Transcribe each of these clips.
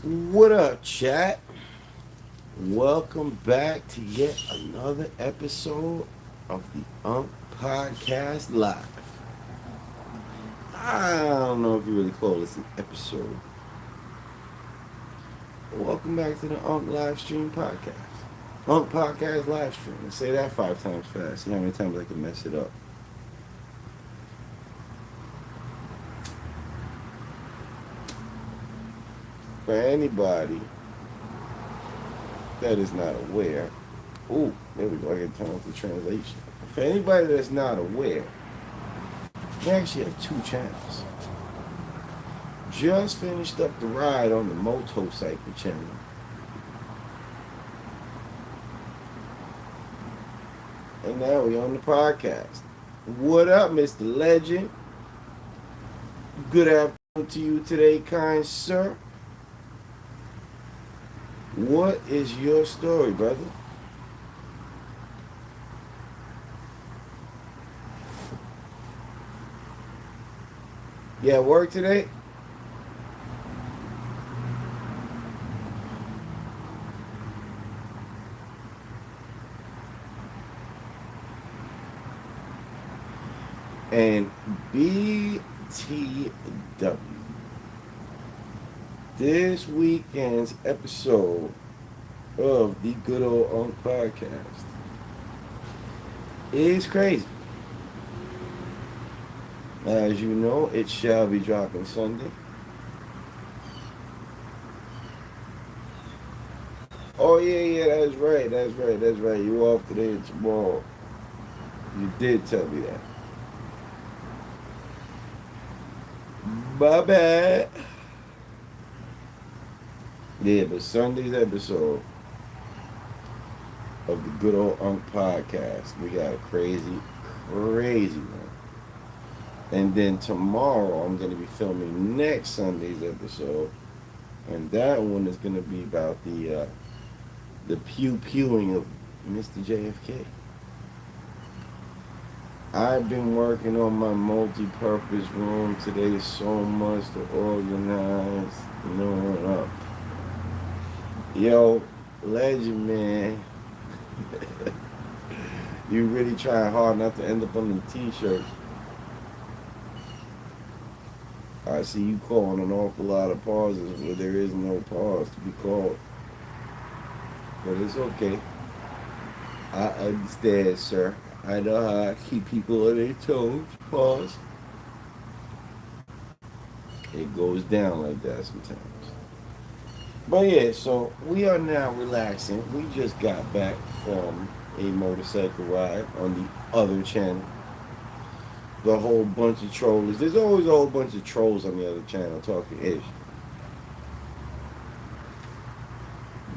What up, chat? Welcome back to yet another episode of the Unc Podcast Live. I don't know if you really call this an episode. Welcome back to the Unc Live Stream Podcast. Unc Podcast Live Stream. Let's say that 5 times fast. See how many times I can mess it up. For anybody that is not aware, there we go. I can turn off the translation. For anybody that's not aware, we actually have 2 channels. Just finished up the ride on the motorcycle channel. And now we on the podcast. What up, Mr. Legend? Good afternoon to you today, kind sir. What is your story, brother? You at work today? And BTW. This weekend's episode of the Good Old Unc Podcast is crazy. As you know, it shall be dropping Sunday. Oh yeah, that's right. You off today and tomorrow. You did tell me that. My bad. Yeah, but Sunday's episode of the Good Old Unc Podcast, we got a crazy one. And then tomorrow, I'm going to be filming next Sunday's episode, and that one is going to be about the pew-pewing of Mr. JFK. I've been working on my multi-purpose room today so much to organize, up. Yo, Legend, man. You really trying hard not to end up on the t-shirt. I see you calling an awful lot of pauses where there is no pause to be called. But it's okay. I understand, sir. I know how I keep people on their toes. Pause. It goes down like that sometimes. But yeah, so we are now relaxing. We just got back from a motorcycle ride on the other channel. The whole bunch of trollers. There's always a whole bunch of trolls on the other channel talking ish.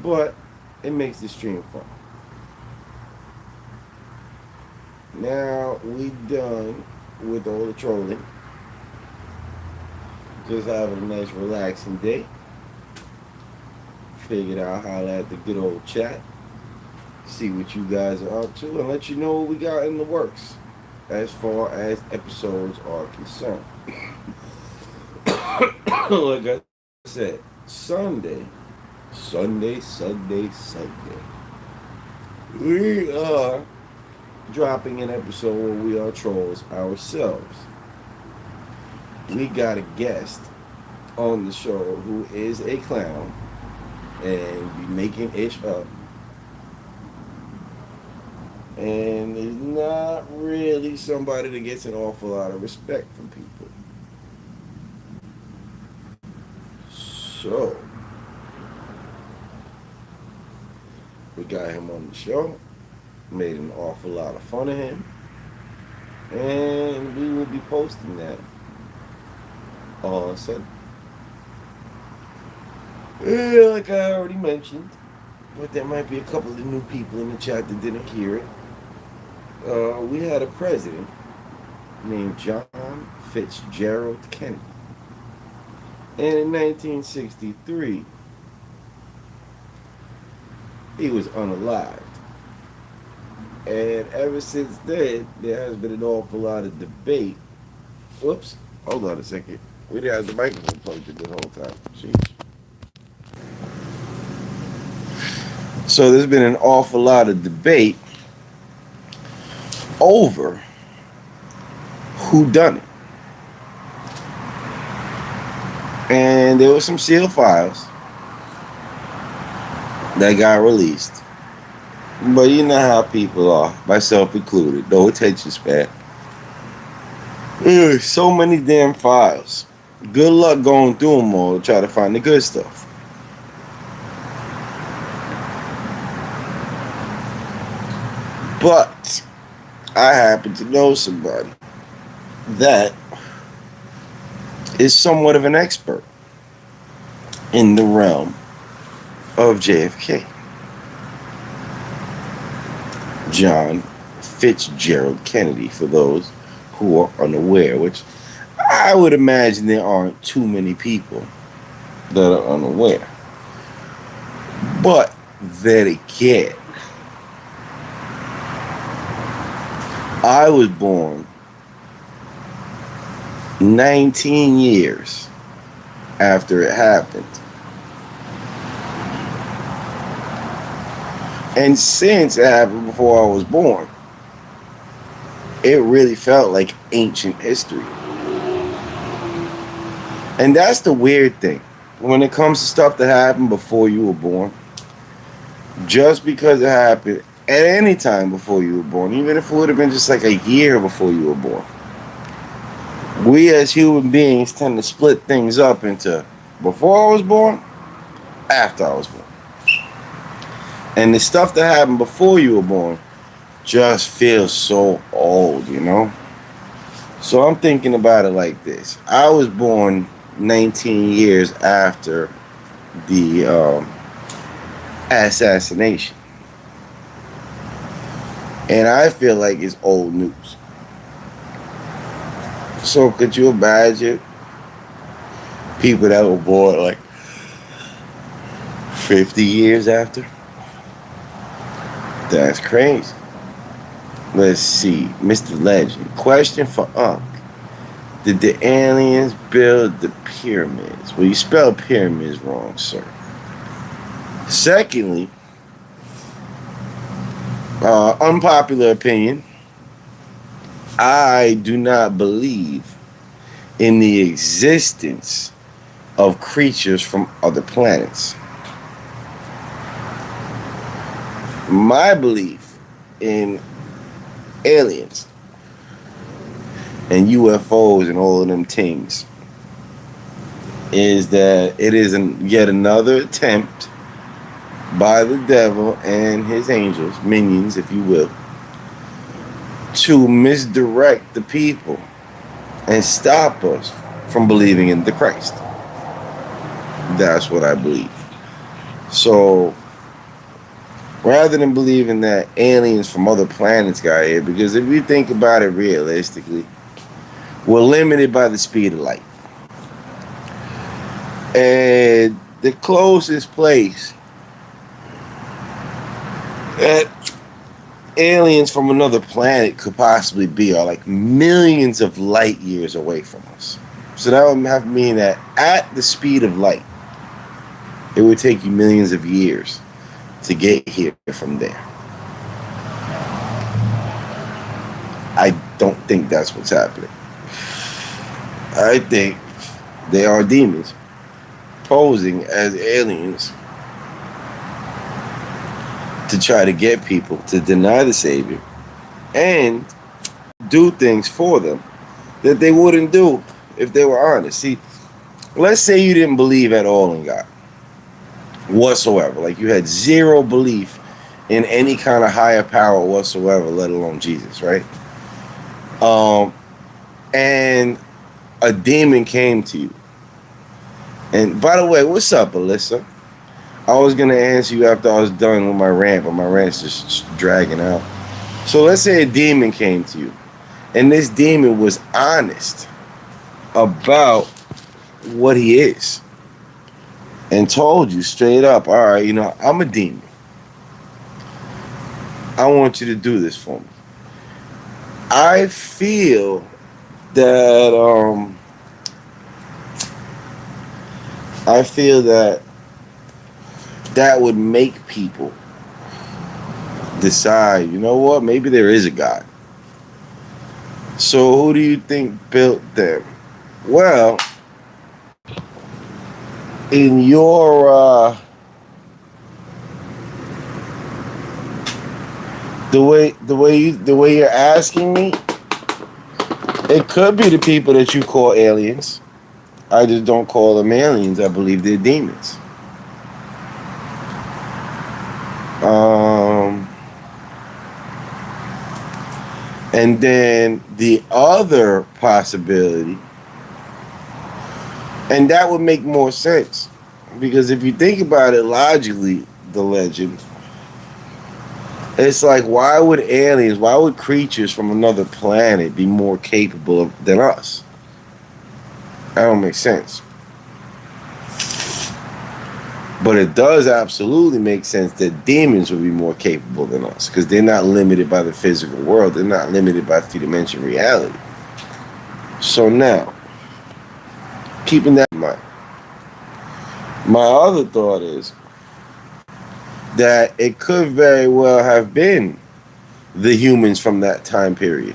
But it makes the stream fun. Now we done with all the trolling. Just having a nice relaxing day. Figured out how to have the good old chat. See what you guys are up to and let you know what we got in the works as far as episodes are concerned. Like I said, Sunday. We are dropping an episode where we are trolls ourselves. We got a guest on the show who is a clown and be making ish up. And is not really somebody that gets an awful lot of respect from people. So, we got him on the show, made an awful lot of fun of him, and we will be posting that on Sunday. Yeah, like I already mentioned, but there might be a couple of new people in the chat that didn't hear it. We had a president named John Fitzgerald Kennedy. And in 1963, he was unalived. And ever since then, there has been an awful lot of debate. Whoops, hold on a second. We didn't have the microphone plugged in the whole time. Jeez. So there's been an awful lot of debate over who done it. And there were some sealed files that got released. But you know how people are, myself included, no attention span. Ugh, so many damn files. Good luck going through them all to try to find the good stuff. But I happen to know somebody that is somewhat of an expert in the realm of JFK. John Fitzgerald Kennedy, for those who are unaware, which I would imagine there aren't too many people that are unaware. But then again, I was born 19 years after it happened. And since it happened before I was born, it really felt like ancient history. And that's the weird thing. When it comes to stuff that happened before you were born, just because it happened at any time before you were born, even if it would have been just like a year before you were born, we as human beings tend to split things up into before I was born, after I was born. And the stuff that happened before you were born just feels so old, you know? So I'm thinking about it like this. I was born 19 years after the assassination. And I feel like it's old news. So could you imagine people that were born like 50 years after? That's crazy. Let's see. Mr. Legend. Question for Unc. Did the aliens build the pyramids? Well, you spelled pyramids wrong, sir. Secondly, unpopular opinion. I do not believe in the existence of creatures from other planets. My belief in aliens and UFOs and all of them things is that it is yet another attempt by the devil and his angels, minions, if you will, to misdirect the people and stop us from believing in the Christ. That's what I believe. So rather than believing that aliens from other planets got here, because if you think about it realistically, we're limited by the speed of light. And the closest place that aliens from another planet could possibly be are like millions of light years away from us. So that would have to mean that at the speed of light, it would take you millions of years to get here from there. I don't think that's what's happening. I think they are demons posing as aliens to try to get people to deny the Savior and do things for them that they wouldn't do if they were honest. See, let's say you didn't believe at all in God whatsoever. Like you had zero belief in any kind of higher power whatsoever, let alone Jesus, right? And a demon came to you. And by the way, what's up, Alyssa? I was going to answer you after I was done with my rant, but my rant's just dragging out. So let's say a demon came to you, and this demon was honest about what he is and told you straight up, all right, you know, I'm a demon. I want you to do this for me. I feel that that would make people decide, you know what, maybe there is a God. So who do you think built them? Well, in your the way you're asking me, it could be the people that you call aliens. I just don't call them aliens. I believe they're demons. Um, and then the other possibility, and that would make more sense, because if you think about it logically, the legend, it's like, why would creatures from another planet be more capable than us? That don't make sense. But it does absolutely make sense that demons would be more capable than us, because they're not limited by the physical world. They're not limited by three-dimensional reality. So now, keeping that in mind, my other thought is that it could very well have been the humans from that time period.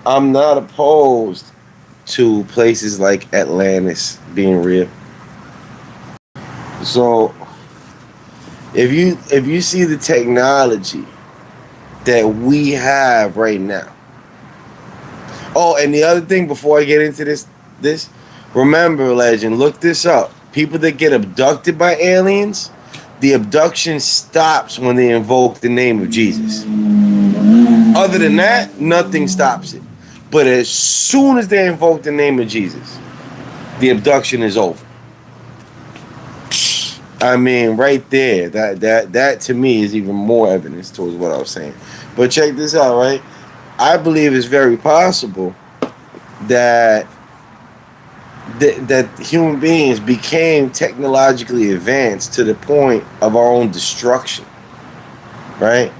I'm not opposed to places like Atlantis being real. So if you see the technology that we have right now. Oh, and the other thing before I get into this, remember, legend, look this up. People that get abducted by aliens, the abduction stops when they invoke the name of Jesus. Other than that, nothing stops it. But as soon as they invoke the name of Jesus, the abduction is over. I mean, right there, that to me is even more evidence towards what I was saying. But check this out, right? I believe it's very possible that that human beings became technologically advanced to the point of our own destruction, right?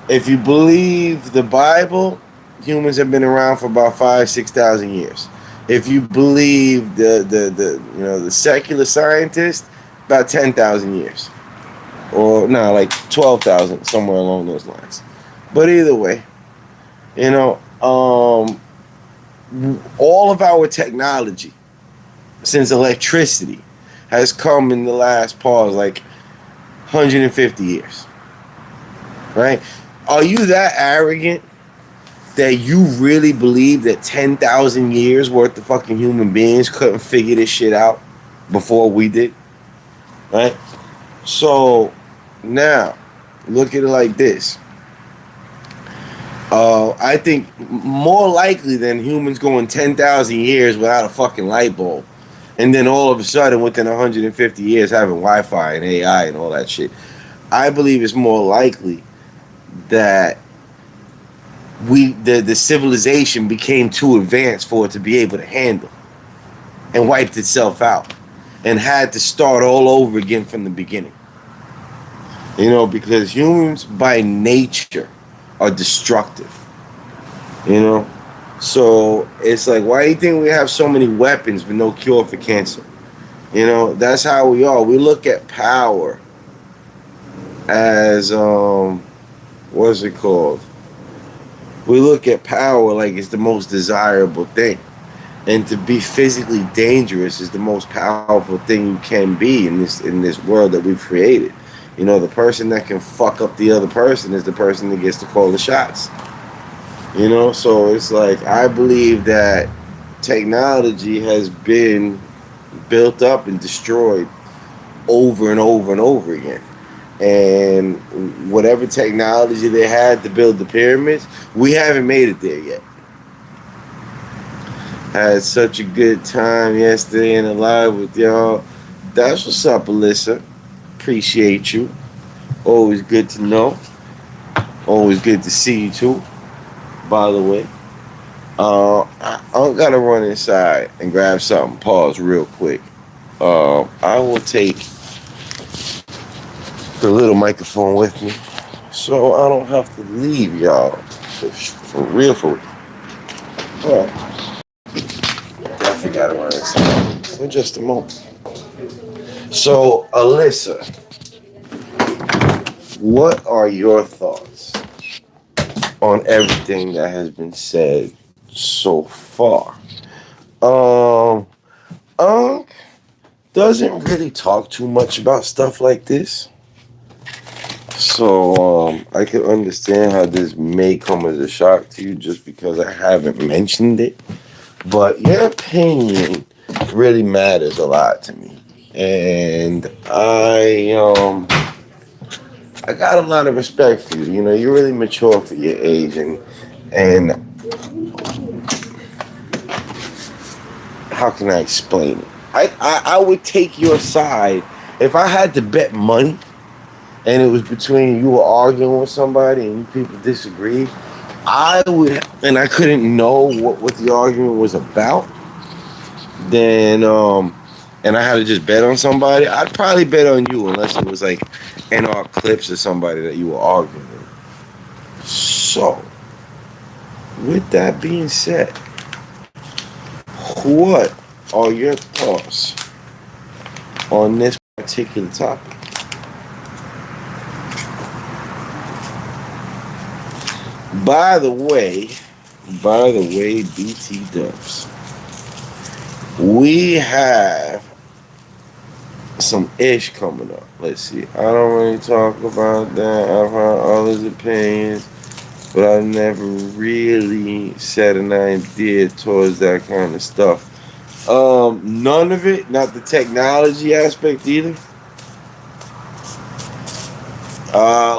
If you believe the Bible, humans have been around for about 5,000-6,000 years. If you believe the secular scientists, about 10,000 years, or no, like 12,000, somewhere along those lines. But either way, all of our technology since electricity has come in the last like 150 years, right? Are you that arrogant that you really believe that 10,000 years worth of fucking human beings couldn't figure this shit out before we did, right? So now look at it like this. I think more likely than humans going 10,000 years without a fucking light bulb, and then all of a sudden within 150 years having Wi-Fi and AI and all that shit. I believe it's more likely that the civilization became too advanced for it to be able to handle, and wiped itself out and had to start all over again from the beginning. Because humans by nature are destructive. So it's like, why do you think we have so many weapons but no cure for cancer? That's how we are. We look at power as what's it called? We look at power like it's the most desirable thing. And to be physically dangerous is the most powerful thing you can be in this world that we've created. The person that can fuck up the other person is the person that gets to call the shots. So it's like, I believe that technology has been built up and destroyed over and over and over again. And whatever technology they had to build the pyramids, we haven't made it there yet. Had such a good time yesterday in the live with y'all. That's what's up, Alyssa. Appreciate you. Always good to know. Always good to see you too. By the way, I gotta run inside and grab something. Pause real quick. I will take the little microphone with me, so I don't have to leave y'all. For real, for real. All right. Definitely gotta run inside for just a moment. So, Alyssa, what are your thoughts on everything that has been said so far? Um, Unc doesn't really talk too much about stuff like this. So I can understand how this may come as a shock to you just because I haven't mentioned it. But your opinion really matters a lot to me. And I got a lot of respect for you. You know, you're really mature for your age, and how can I explain it? I would take your side if I had to bet money and it was between you were arguing with somebody and you people disagreed. I would, and I couldn't know what the argument was about. Then and I had to just bet on somebody. I'd probably bet on you unless it was like in our clips of somebody that you were arguing with. So, with that being said, what are your thoughts on this particular topic? By the way, BT Dubs, we have some ish coming up. Let's see. I don't really talk about that. I've heard others' opinions, but I've never really set an idea towards that kind of stuff. None of it, not the technology aspect either.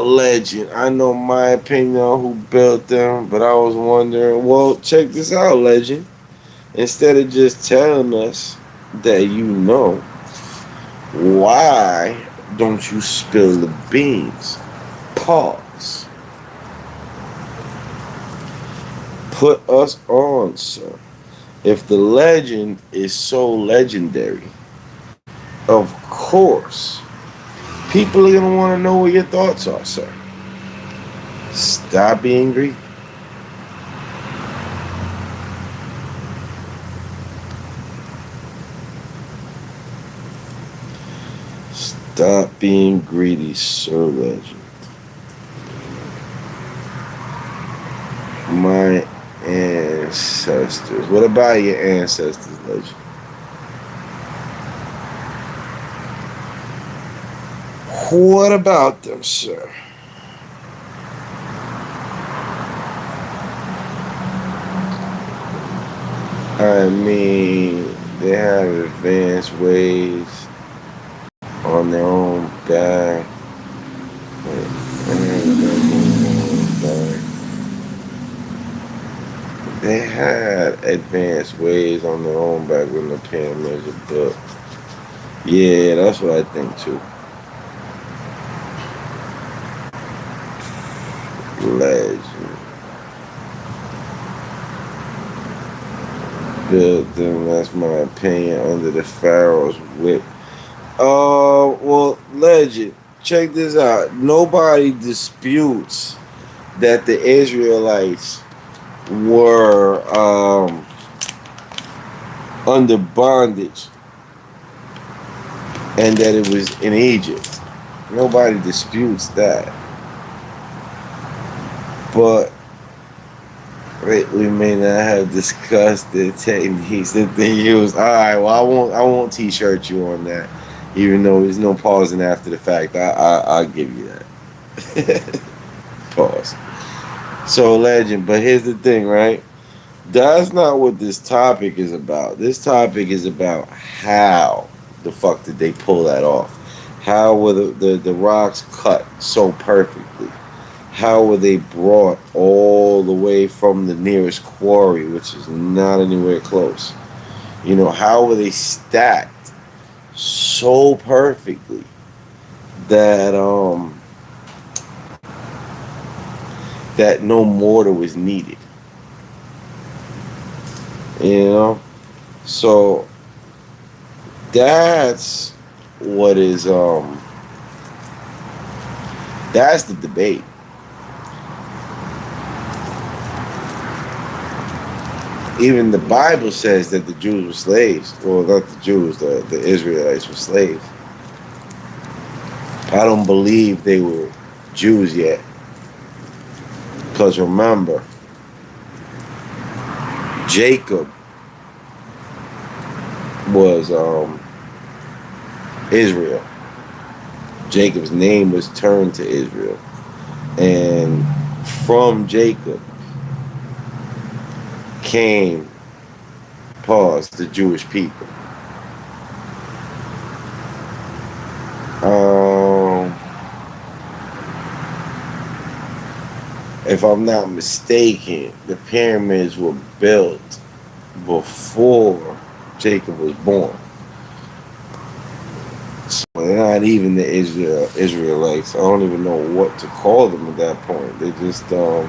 Legend. I know my opinion on who built them, but I was wondering, well, check this out, Legend. Instead of just telling us that you know, why don't you spill the beans? Pause. Put us on, sir. If the legend is so legendary, of course, people are going to want to know what your thoughts are, sir. Stop being greedy. Stop being greedy, Sir Legend. My ancestors. What about your ancestors, Legend? What about them, sir? I mean, they have advanced ways on their own back. They had advanced ways on their own back when the pyramids were built. Yeah, that's what I think too. Legend. Built them, that's my opinion, under the Pharaoh's whip. Well, Legend, check this out. Nobody disputes that the Israelites were under bondage and that it was in Egypt. Nobody disputes that. But we may not have discussed the techniques that they use. All right, well, I won't t-shirt you on that, even though there's no pausing after the fact. I'll give you that. Pause. So, Legend, but here's the thing, right? That's not what this topic is about. This topic is about how the fuck did they pull that off? How were the rocks cut so perfectly? How were they brought all the way from the nearest quarry, which is not anywhere close? You know, how were they stacked so perfectly that that no mortar was needed? You know? So that's what is that's the debate. Even the Bible says that the Jews were slaves. Well, not the Jews, the Israelites were slaves. I don't believe they were Jews yet. Because remember, Jacob was Israel. Jacob's name was turned to Israel. And from Jacob came, the Jewish people. If I'm not mistaken, the pyramids were built before Jacob was born. So they're not even the Israelites. I don't even know what to call them at that point. They're just the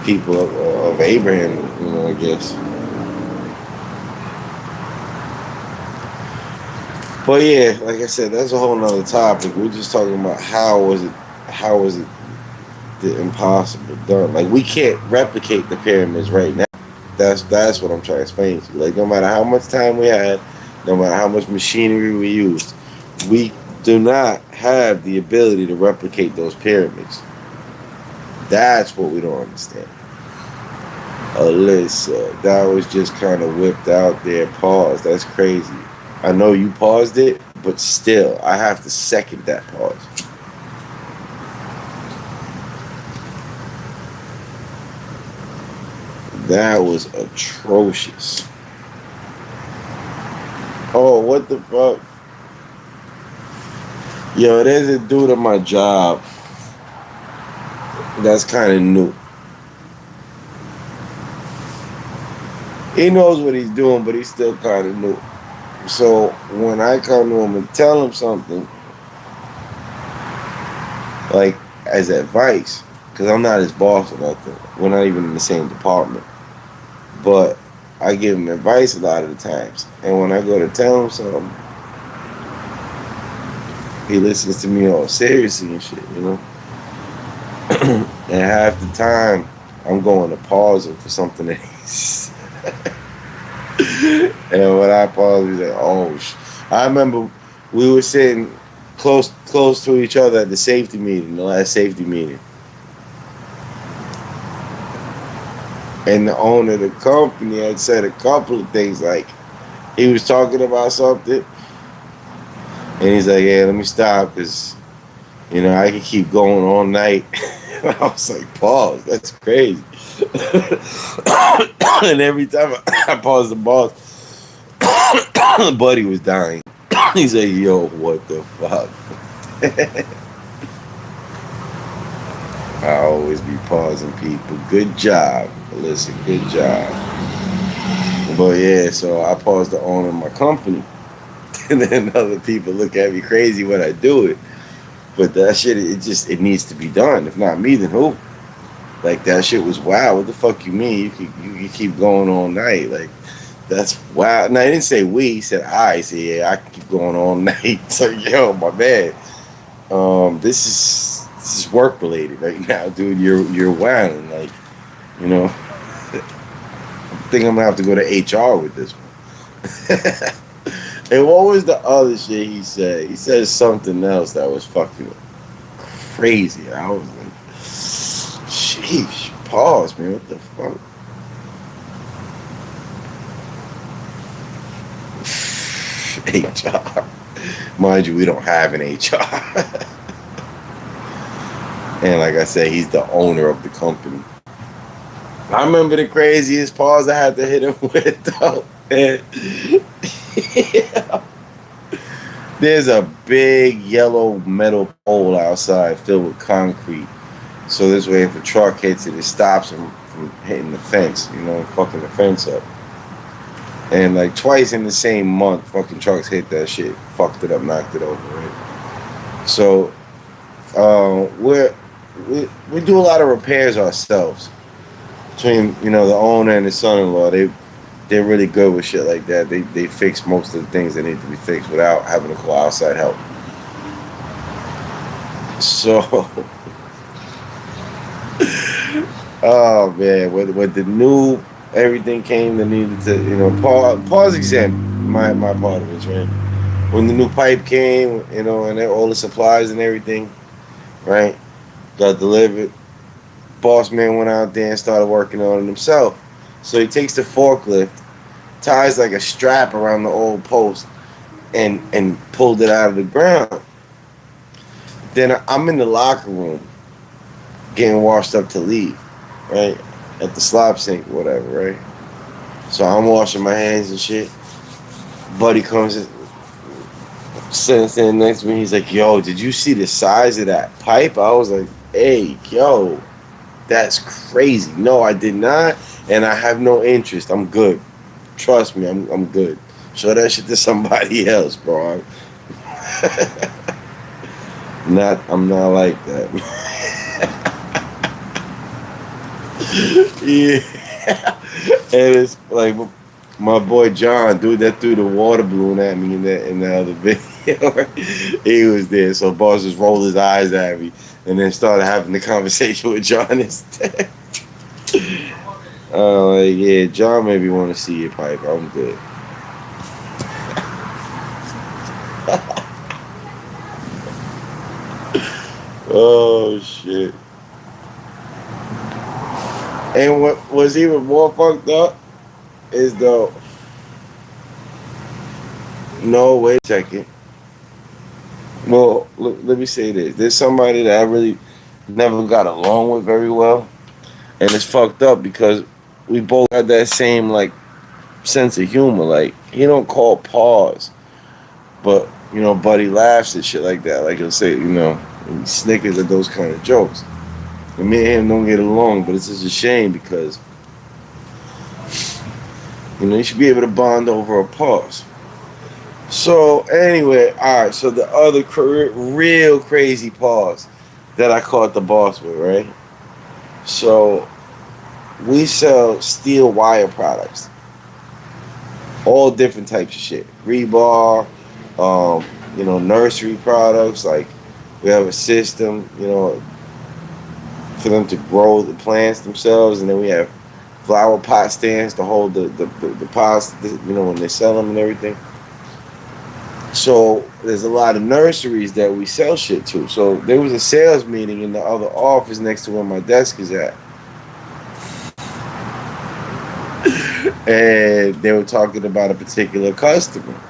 people of Abraham, I guess. But yeah, like I said, that's a whole nother topic. We're just talking about how was it the impossible done. Like, we can't replicate the pyramids right now. That's what I'm trying to explain to you. Like, no matter how much time we had, no matter how much machinery we used, we do not have the ability to replicate those pyramids. That's what we don't understand. Alyssa, that was just kind of whipped out there. Pause. That's crazy. I know you paused it, but still, I have to second that pause. That was atrocious. Oh, what the fuck? Yo, there's a dude at my job that's kind of new. He knows what he's doing, but he's still kind of new. So when I come to him and tell him something, like as advice, because I'm not his boss or nothing, we're not even in the same department, but I give him advice a lot of the times. And when I go to tell him something, he listens to me all seriously and shit, And half the time, I'm going to pause him for something that he's... And when I pause, he's like, oh, I remember we were sitting close to each other at the safety meeting, the last safety meeting. And the owner of the company had said a couple of things, like he was talking about something, and he's like, "Yeah, let me stop, because I can keep going all night." And I was like, "Pause, that's crazy." And every time I paused the boss, Buddy was dying. He's like, "Yo, what the fuck?" I always be pausing people. Good job. Listen, good job. But yeah, so I paused the owner of my company. And then other people look at me crazy when I do it. But that shit, it needs to be done. If not me, then who? Like, that shit was wild. What the fuck you mean? You keep going all night. Like, that's wild. No, I didn't say we. He said I. He said, yeah, I can keep going all night. So, yo, my bad. This is work related right now, dude. You're wilding, like, I think I'm gonna have to go to HR with this one. And what was the other shit he said? He said something else that was fucking crazy. I was like, sheesh, pause, man. What the fuck? HR. Mind you, we don't have an HR. And like I said, he's the owner of the company. I remember the craziest pause I had to hit him with, though. And yeah. There's a big yellow metal pole outside filled with concrete. So this way, if a truck hits it, it stops him from hitting the fence, fucking the fence up. And like twice in the same month, fucking trucks hit that shit, fucked it up, knocked it over, right? So we do a lot of repairs ourselves. Between the owner and his son-in-law, they're really good with shit like that. They fix most of the things that need to be fixed without having to call outside help. So, oh man, with the new everything came that needed to pause exam my part of it, right? when the new pipe came, and all the supplies and everything, right, got delivered. Boss man went out there and started working on it himself. So he takes the forklift, ties like a strap around the old post, and pulled it out of the ground. Then I'm in the locker room getting washed up to leave, right? At the slop sink, whatever, right? So I'm washing my hands and shit. Buddy comes in, standing next to me. He's like, "Yo, did you see the size of that pipe?" I was like, "Hey, yo, that's crazy." No, I did not, and I have no interest. I'm good. Trust me, I'm good. Show that shit to somebody else, bro. I'm not like that. Yeah, and it's like my boy John, dude, that threw the water balloon at me in the other video. He was there, so boss just rolled his eyes at me, and then started having the conversation with John instead. Like, yeah, John maybe want to see your pipe. I'm good. Oh shit! And what was even more fucked up is though. No, wait a second. Well, let me say this. There's somebody that I really never got along with very well, and it's fucked up because we both had that same like sense of humor. Like he don't call pause, but Buddy laughs at shit like that. Like he'll say, and he snickers at those kind of jokes. And me and him don't get along, but it's just a shame because you should be able to bond over a pause. So anyway, all right. So the other real crazy pause that I caught the boss with, right? So we sell steel wire products, all different types of shit, rebar, nursery products. Like we have a system, for them to grow the plants themselves, and then we have flower pot stands to hold the pots, when they sell them and everything. So there's a lot of nurseries that we sell shit to. So there was a sales meeting in the other office next to where my desk is at. And they were talking about a particular customer.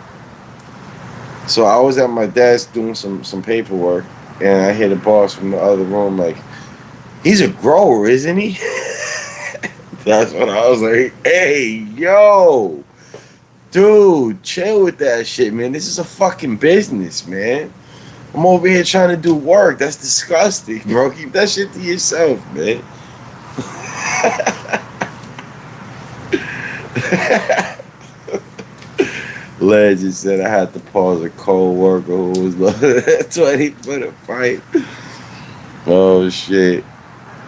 So I was at my desk doing some paperwork, and I hear the boss from the other room like, "He's a grower, isn't he?" That's when I was like, "Hey, yo. Dude, chill with that shit, man. This is a fucking business, man. I'm over here trying to do work. That's disgusting, bro. Keep that shit to yourself, man." Legend said I had to pause a co-worker who was loaded at 20 for the fight. Oh, shit.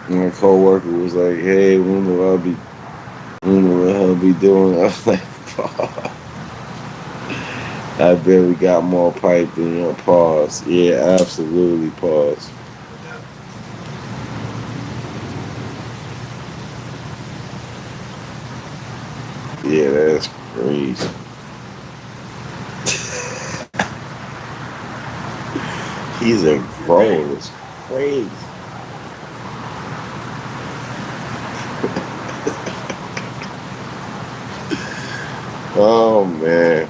My co-worker was like, "Hey, when will I be doing?" I was like, "Fuck. I bet we got more pipe than your pause." Yeah, absolutely pause. Yeah, that's crazy. He's a grower. It's crazy. Oh man.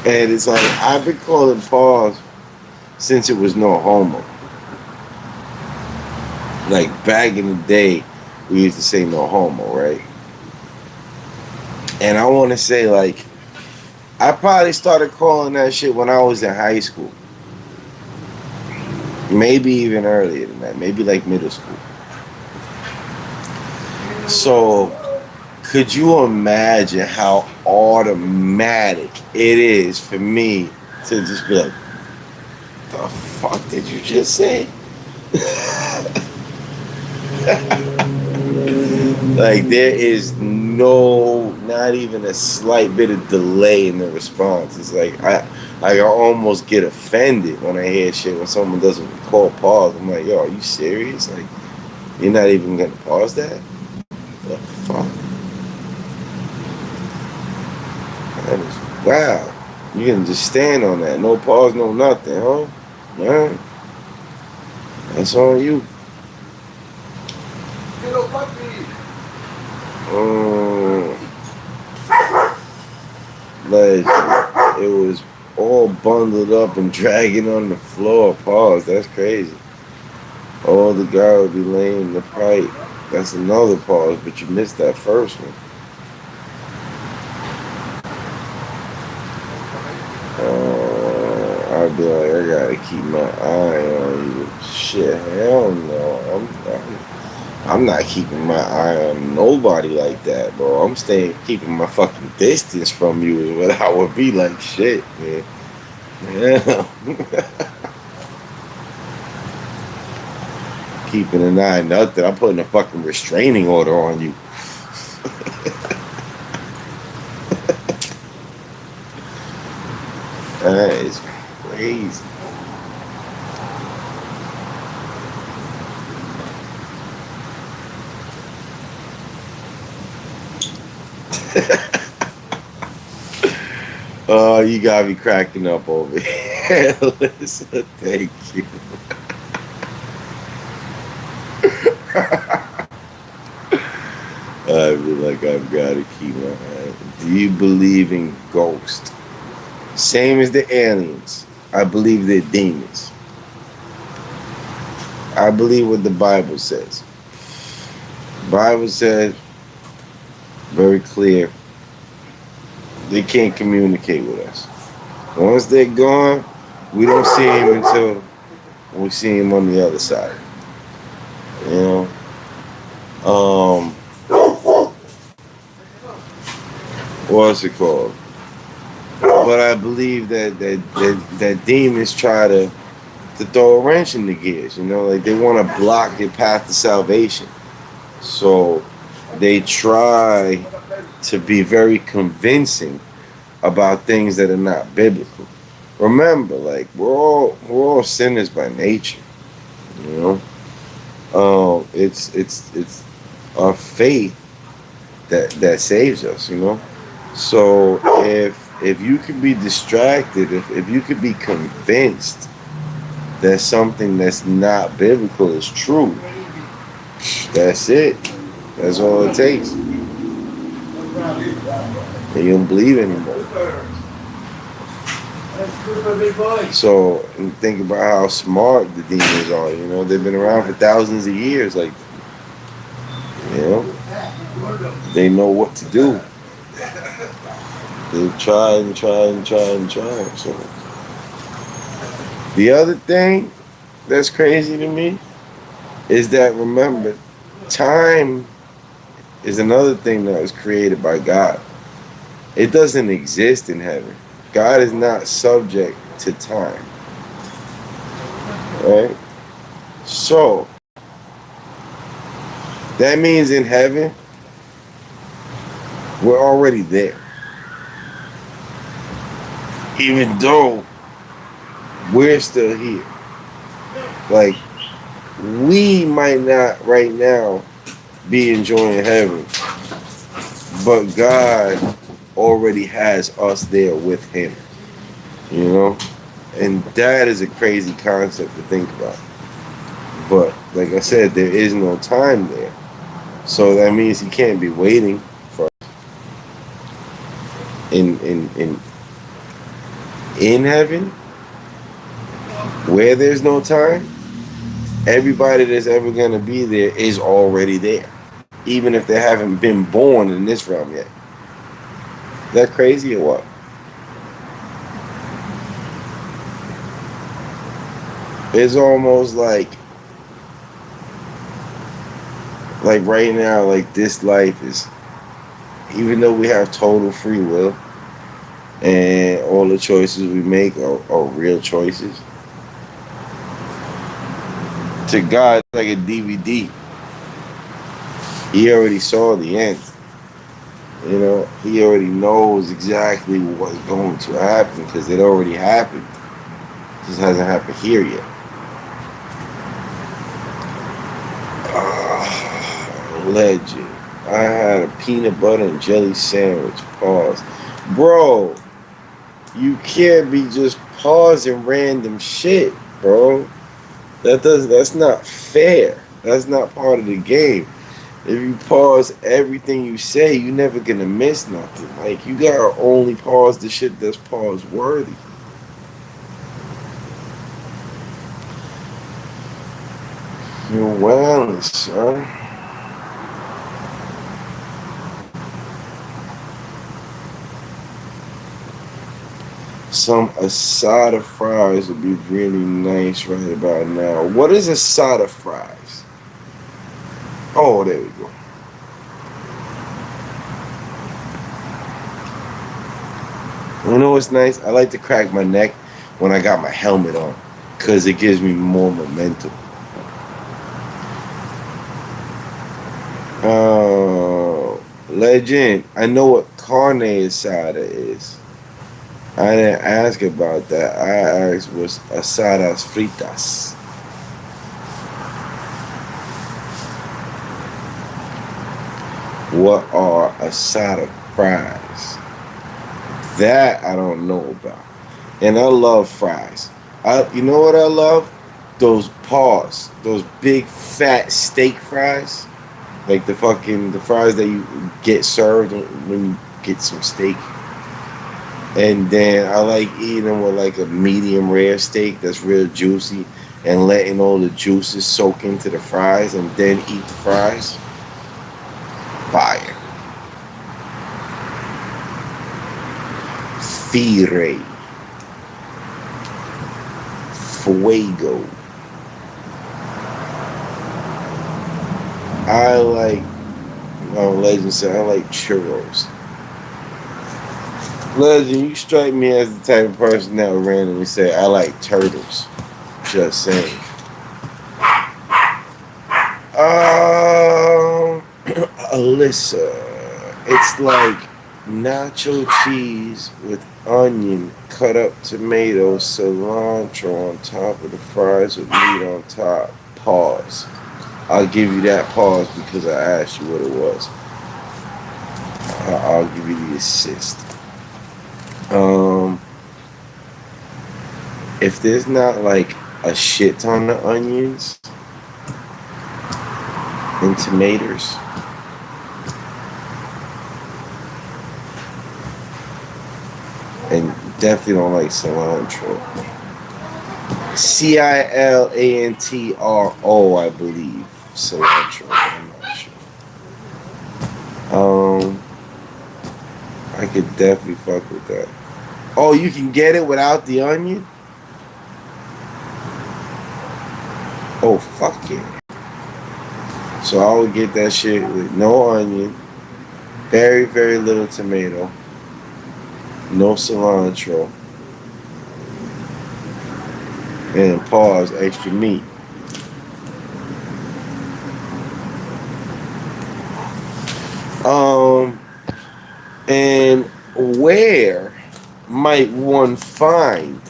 And it's like I've been calling pause since it was no homo. Like back in the day, we used to say no homo, right? And I want to say like I probably started calling that shit when I was in high school. Maybe even earlier than that. Maybe like middle school. So could you imagine how automatic it is for me to just be like, "The fuck did you just say?" Like there is not even a slight bit of delay in the response. It's like I almost get offended when I hear shit when someone doesn't call pause. I'm like, "Yo, are you serious? Like you're not even gonna pause that? The fuck?" Wow. You can just stand on that. No pause, no nothing, huh? Man, that's on you. Hello, puppy. Um, Legend. It was all bundled up and dragging on the floor. Pause. That's crazy. All the guy would be laying in the pipe. That's another pause, but you missed that first one. I'd be like, I gotta keep my eye on you. Shit, hell no. I'm not keeping my eye on nobody like that, bro. I'm keeping my fucking distance from you is what I would be like. Shit, man. Yeah. Keeping an eye, nothing. I'm putting a fucking restraining order on you. That is crazy. Oh, you got me cracking up over here. Listen, thank you. I feel like I've got to keep my eye. Do you believe in ghosts? Same as the aliens. I believe they're demons. I believe what the Bible says. The Bible says very clear they can't communicate with us. Once they're gone, we don't see him until we see him on the other side. You know? What's it called? But I believe that demons try to throw a wrench in the gears. You know, like they want to block your path to salvation. So they try to be very convincing about things that are not biblical. Remember, like we're all sinners by nature. You know, it's our faith that saves us. You know, so if you could be distracted, if you could be convinced that something that's not biblical is true, that's it. That's all it takes. And you don't believe anymore. So and think about how smart the demons are. You know, they've been around for thousands of years. Like, you know, they know what to do. They've tried and tried and tried and tried. So the other thing that's crazy to me is that, remember, time is another thing that was created by God. It doesn't exist in heaven. God is not subject to time. Right? So that means in heaven, we're already there. Even though we're still here. Like, we might not right now be enjoying heaven, but God already has us there with him. You know? And that is a crazy concept to think about. But like I said, there is no time there. So that means he can't be waiting for us. In heaven, where there's no time, everybody that's ever gonna be there is already there. Even if they haven't been born in this realm yet. Is that crazy or what? It's almost like right now, like this life is, even though we have total free will and all the choices we make are real choices, to God, it's like a DVD. He already saw the end. You know, he already knows exactly what's going to happen because it already happened. It just hasn't happened here yet. Legend. I had a peanut butter and jelly sandwich. Pause. Bro, You can't be just pausing random shit, bro. That's not fair. That's not part of the game. If you pause everything you say, you're never gonna miss nothing. Like you gotta only pause the shit that's pause worthy. You're wildin', son. Some asada fries would be really nice right about now. What is asada fries? Oh, there we go. You know what's nice? I like to crack my neck when I got my helmet on, cause it gives me more momentum. Legend. I know what carne asada is. I didn't ask about that. I asked was asadas fritas. What are asada fries? That I don't know about. And I love fries. You know what I love? Those paws, those big fat steak fries, like the fries that you get served when you get some steak. And then I like eating them with like a medium rare steak that's real juicy, and letting all the juices soak into the fries, and then eat the fries. Fire. Fire. Fuego. I like, Legend said, I like churros. Legend, you strike me as the type of person that would randomly say, I like turtles. Just saying. Um, Alyssa, it's like nacho cheese with onion, cut up tomatoes, cilantro on top of the fries with meat on top. Pause. I'll give you that pause because I asked you what it was. I'll give you the assist. Um, if there's not like a shit ton of onions and tomatoes, and definitely don't like cilantro. Cilantro, I believe. Cilantro. I'm not sure. Um, I could definitely fuck with that. Oh, you can get it without the onion? Oh, fuck yeah. So I would get that shit with no onion, very, very little tomato, no cilantro, and pause, extra meat. Um, and where might one find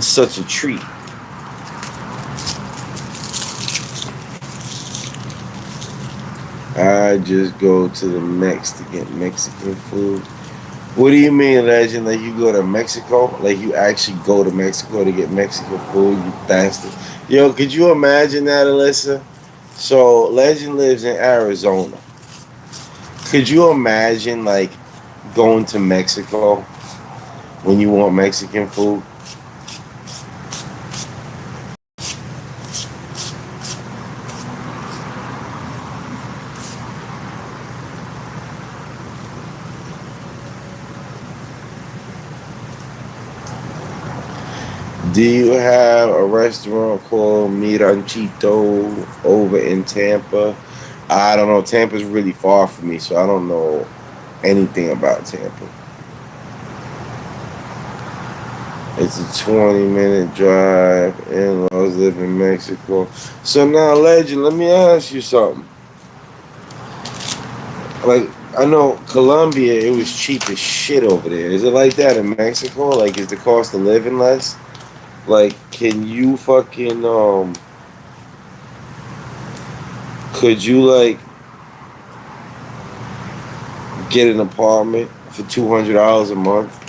such a treat? I just go to the Mex to get Mexican food. What do you mean, Legend? Like you go to Mexico? Like you actually go to Mexico to get Mexican food, you bastard. Yo, could you imagine that, Alyssa? So Legend lives in Arizona. Could you imagine like going to Mexico when you want Mexican food? Do you have a restaurant called Miranchito over in Tampa? I don't know. Tampa's really far from me, so I don't know anything about Tampa. It's a 20-minute drive. In-laws live in Mexico. So now, Legend, let me ask you something. Like, I know Colombia, it was cheap as shit over there. Is it like that in Mexico? Like, is the cost of living less? Like, can you fucking, could you, like, get an apartment for $200 a month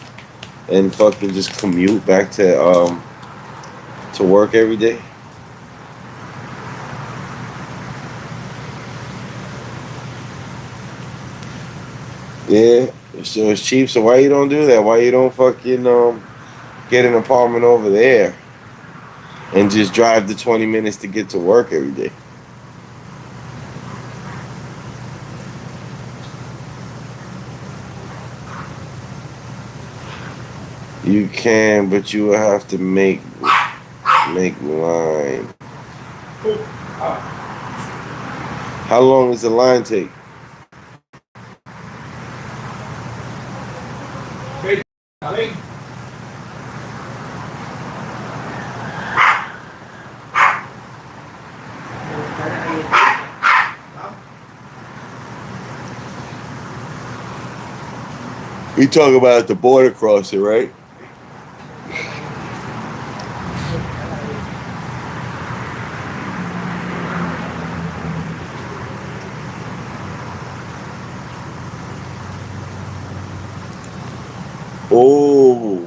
and fucking just commute back to work every day? Yeah, so it's cheap. So why you don't do that? Why you don't fucking get an apartment over there and just drive the 20 minutes to get to work every day? You can, but you will have to make line. How long does the line take? We talk about the border crossing, right? Oh,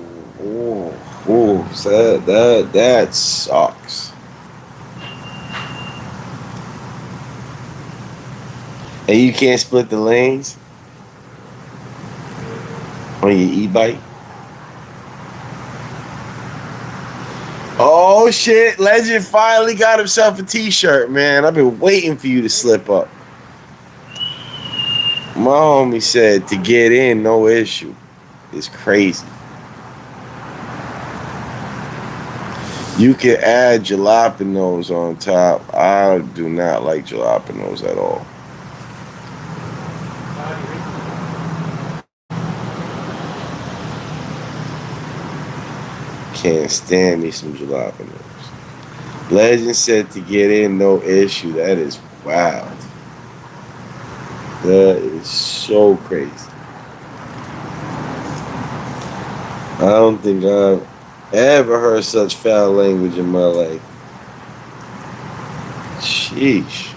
so that sucks. And you can't split the lanes on your e-bike. Oh shit! Legend finally got himself a T-shirt, man. I've been waiting for you to slip up. My homie said to get in, no issue. It's crazy. You can add jalapenos on top. I do not like jalapenos at all. Can't stand me some jalapenos. Legend said to get in, no issue. That is wild. That is so crazy. I don't think I've ever heard such foul language in my life. Sheesh.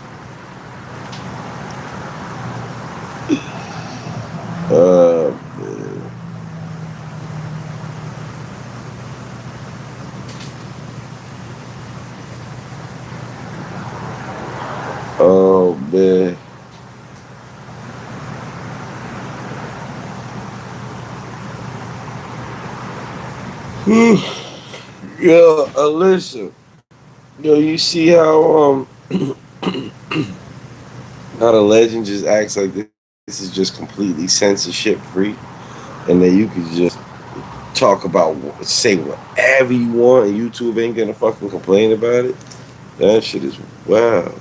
Man. Oh man. Yo, listen. Yo, you see how the legend just acts like this is just completely censorship free, and that you could just talk about say whatever you want, and YouTube ain't gonna fucking complain about it. That shit is wow.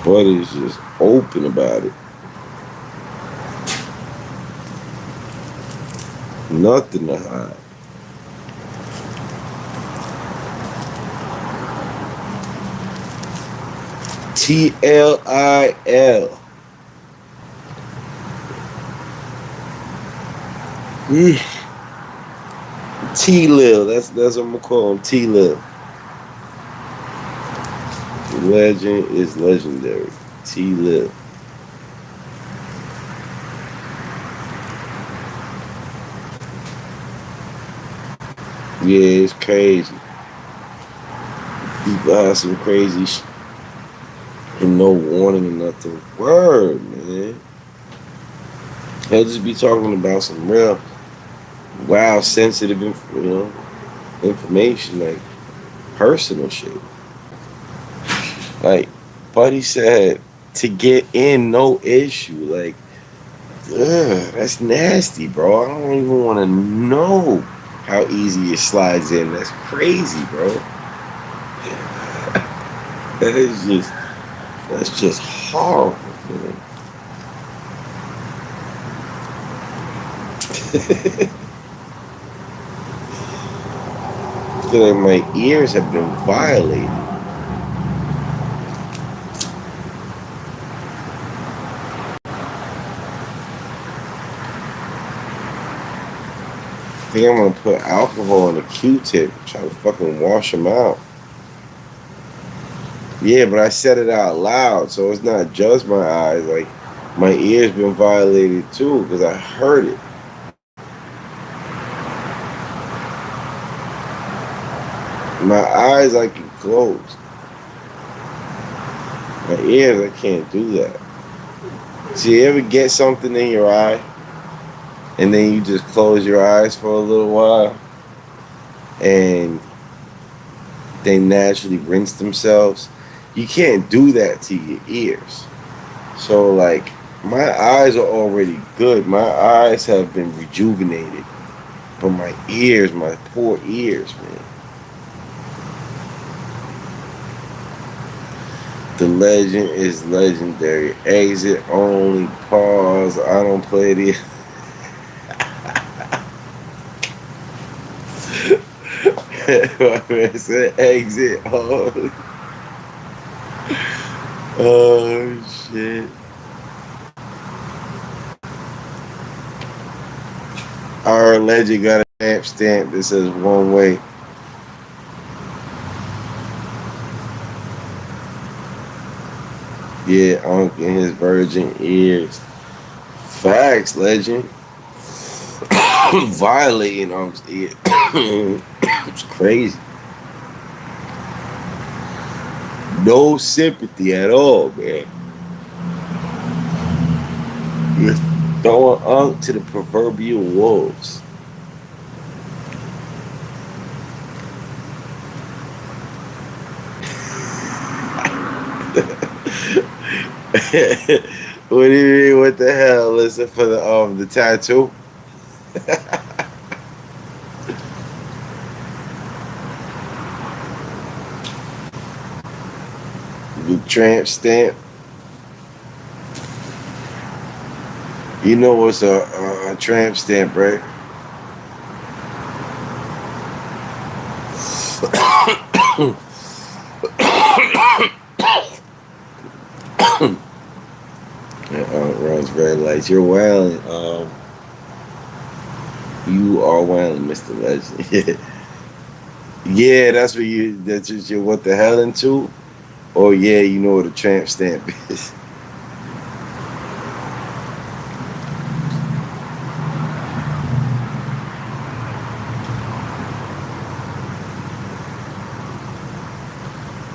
But it's just open about it. Nothing to hide. TLIL. T-Lil. That's what I'm gonna call him. T-Lil. Legend is legendary. T-Lil. Yeah, it's crazy. People have some crazy and no warning or nothing. Word, man. They'll just be talking about some real, wow, sensitive, information, like personal shit. Like, Buddy said, to get in, no issue. Like, ugh, that's nasty, bro. I don't even want to know how easy it slides in. That's crazy, bro. That is just, that's just horrible, man. I feel like my ears have been violated. I think I'm gonna put alcohol in a Q-tip, try to fucking wash them out. Yeah, but I said it out loud, so it's not just my eyes. Like my ears been violated too because I heard it. My eyes I can close. My ears I can't do that. So you ever get something in your eye and then you just close your eyes for a little while and they naturally rinse themselves? You can't do that to your ears. So like my eyes are already good. My eyes have been rejuvenated. But my ears, my poor ears, man. The legend is legendary. Exit only. Pause. I don't play the. My man said exit only. Oh shit. Our legend got a stamp stamp that says one way. Yeah, Unc and his virgin ears. Facts, legend. Violating Unc's ear. It's crazy. No sympathy at all, man. You're throwing Unc to the proverbial wolves. What do you mean? What the hell? Listen for the tattoo. The tramp stamp. You know what's a tramp stamp, right? Runs very light. You're wailing. You are wailing, Mr. Legend. Yeah, that's what you. That's what you. What the hell into? Oh yeah, you know what a tramp stamp is.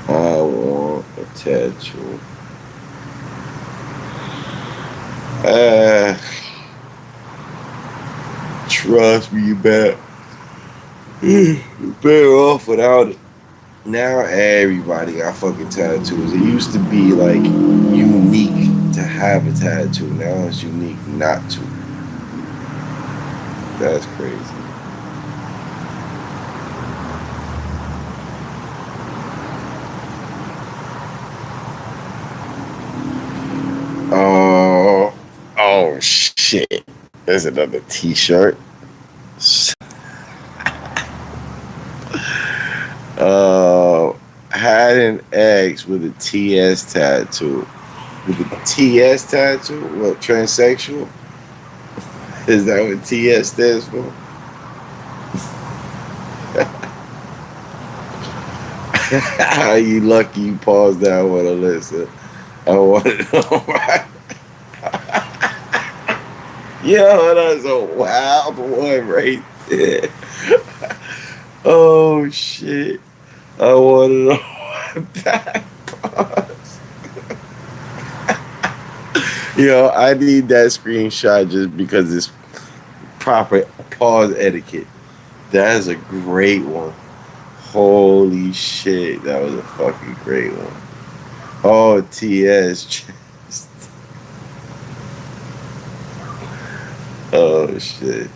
I want a tattoo. Uh, Trust me, you bet. You're better off without it. Now everybody got fucking tattoos. It used to be like unique to have a tattoo. Now it's unique not to. That's crazy. Oh, oh shit. There's another T-shirt. Had an ex with a TS tattoo. With a TS tattoo? What, transsexual? Is that what TS stands for? You lucky you paused that one, Alyssa. I want to know why. Yo, that's a wild one right there. Oh shit. I want to know why that pause. Yo, I need that screenshot just because it's proper pause etiquette. That is a great one. Holy shit, that was a fucking great one. Oh, TS. Oh shit.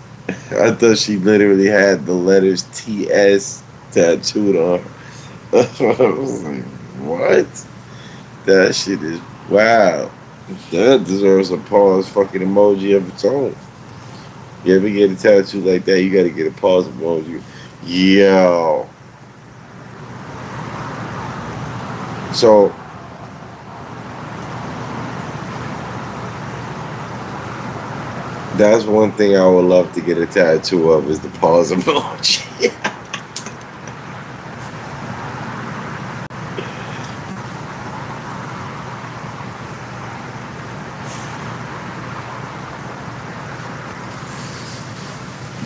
I thought she literally had the letters TS tattooed on her. I was like, what? That shit is wow. That deserves a pause fucking emoji of its own. You ever get a tattoo like that, you gotta get a pause emoji. Yo. So that's one thing I would love to get a tattoo of is the pause emoji.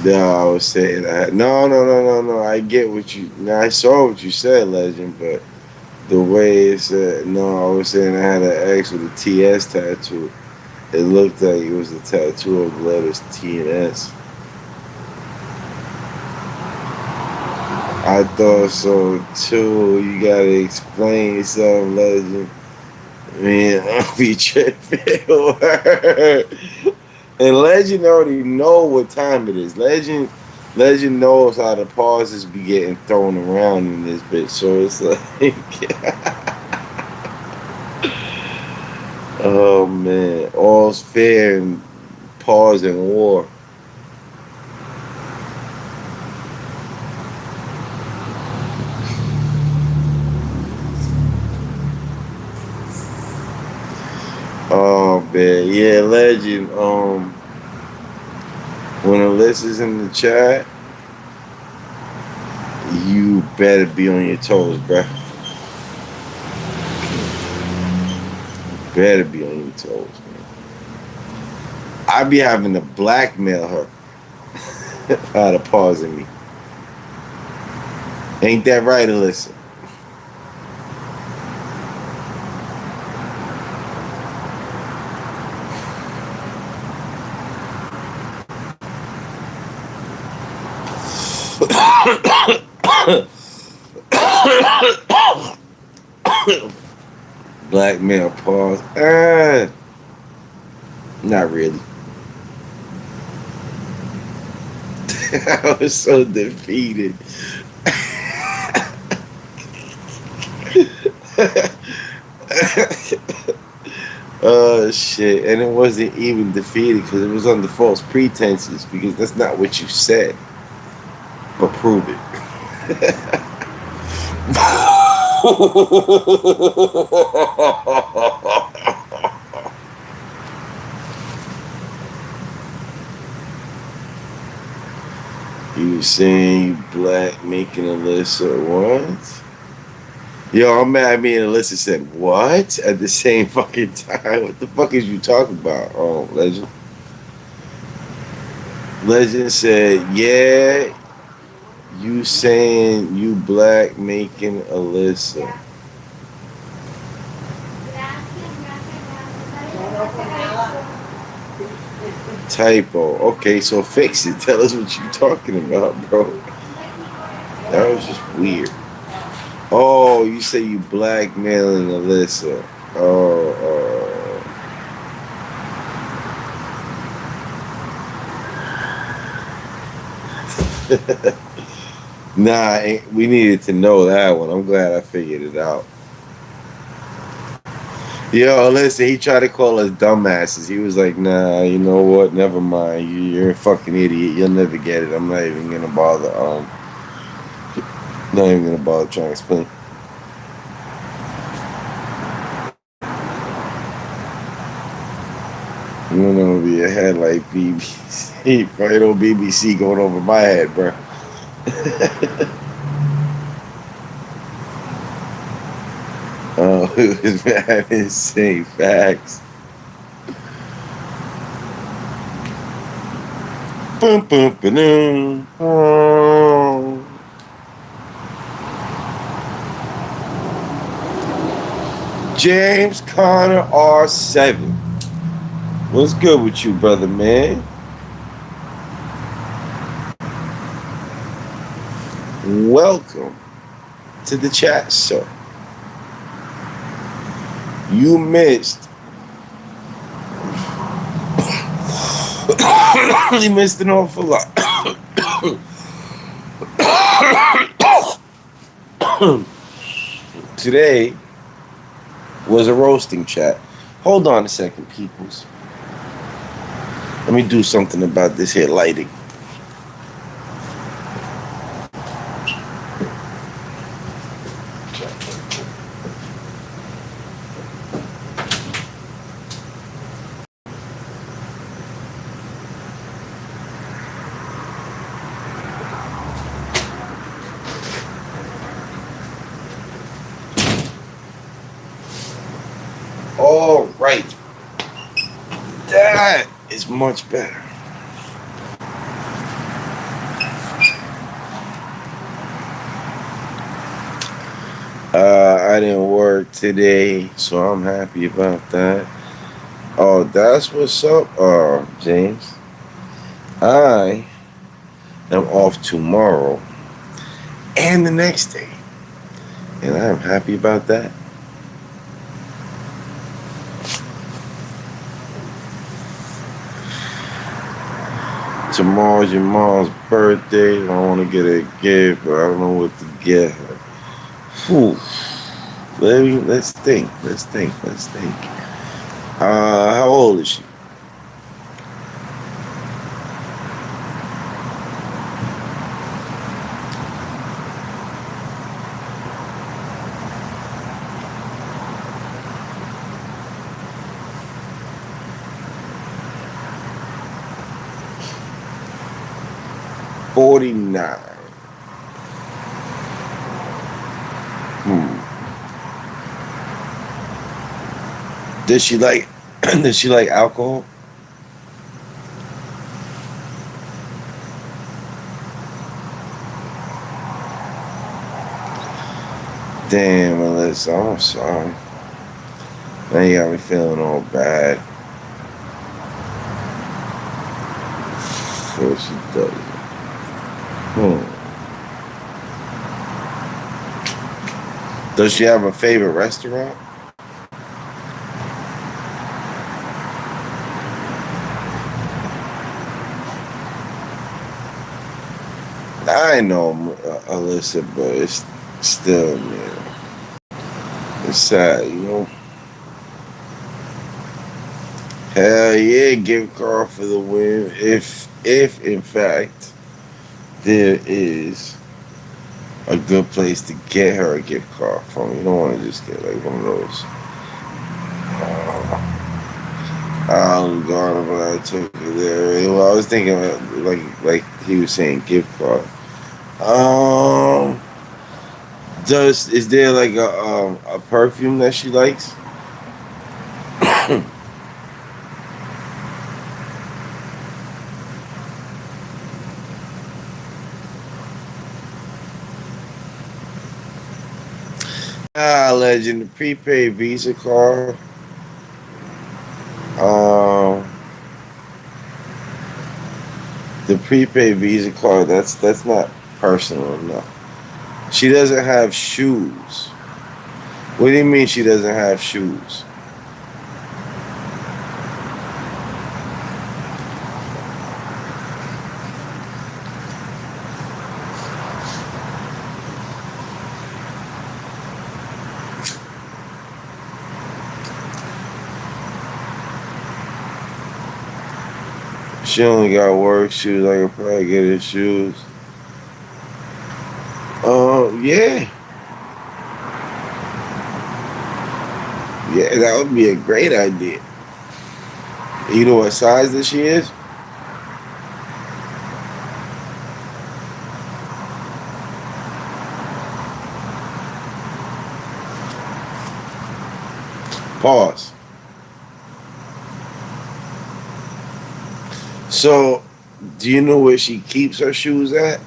No, I was saying no. I get what you. No, I saw what you said, legend, but the way it said no, I was saying I had an X with a TS tattoo. It looked like it was a tattoo of the letters T and S. I thought so too. You gotta explain yourself, legend. Man, I'll be tripping. And Legend already know what time it is. Legend knows how the pauses be getting thrown around in this bitch. So it's like, oh man, all's fair in pause and war. Oh man, yeah, Legend. When Alyssa's in the chat, you better be on your toes, bruh. Better be on your toes, man. I be having to blackmail her out of pausing me. Ain't that right, Alyssa? Blackmail pause. Not really. I was so defeated. Oh shit! And it wasn't even defeated because it was under false pretenses because that's not what you said. But prove it. You saying you black making a list of what? Yo, I'm mad me and Alyssa said what at the same fucking time. What the fuck is you talking about? Oh, Legend. Legend said, yeah, you saying you black making Alyssa. Typo. Okay, so fix it. Tell us what you talking about, bro. That was just weird. Oh, you say you blackmailing Alyssa. Oh. Nah, we needed to know that one. I'm glad I figured it out. Yo, listen, he tried to call us dumbasses. He was like, nah, you know what? Never mind. You're a fucking idiot. You'll never get it. I'm not even gonna bother. Not even gonna bother trying to explain. I'm gonna be a head like BBC. Probably no BBC going over my head, bro. Oh, it was mad insane facts. Boom, boom, boom, boom. James Connor R7. What's good with you, brother, man? Welcome to the chat, sir. You missed. You missed an awful lot. Today was a roasting chat. Hold on a second, peoples. Let me do something about this here lighting. All right. That is much better. I didn't work today, so I'm happy about that. Oh, that's what's up, James. I am off tomorrow and the next day, and I'm happy about that. Tomorrow's your mom's birthday. I want to get her a gift, but I don't know what to get her. Whew. Let's think. Let's think. Let's think. How old is she? 49. Hmm. Does she like? Does she like alcohol? Damn, Melissa, I'm sorry. Now you got me feeling all bad. What she does. Hmm. Does she have a favorite restaurant? I know, Alyssa, but it's still, man, it's sad, you know. Hell yeah, gift card for the win. If in fact there is a good place to get her a gift card from, you don't want to just get like one of those. Olive Garden, but I took it there. Well, I was thinking like he was saying gift card. Um, does is there like a perfume that she likes? Legend, the prepaid Visa card. Um, the prepaid Visa card. That's not personal enough. She doesn't have shoes. What do you mean she doesn't have shoes? She only got work shoes. I could probably get her shoes. Yeah, yeah, that would be a great idea. You know what size that she is? Pause. So, do you know where she keeps her shoes at?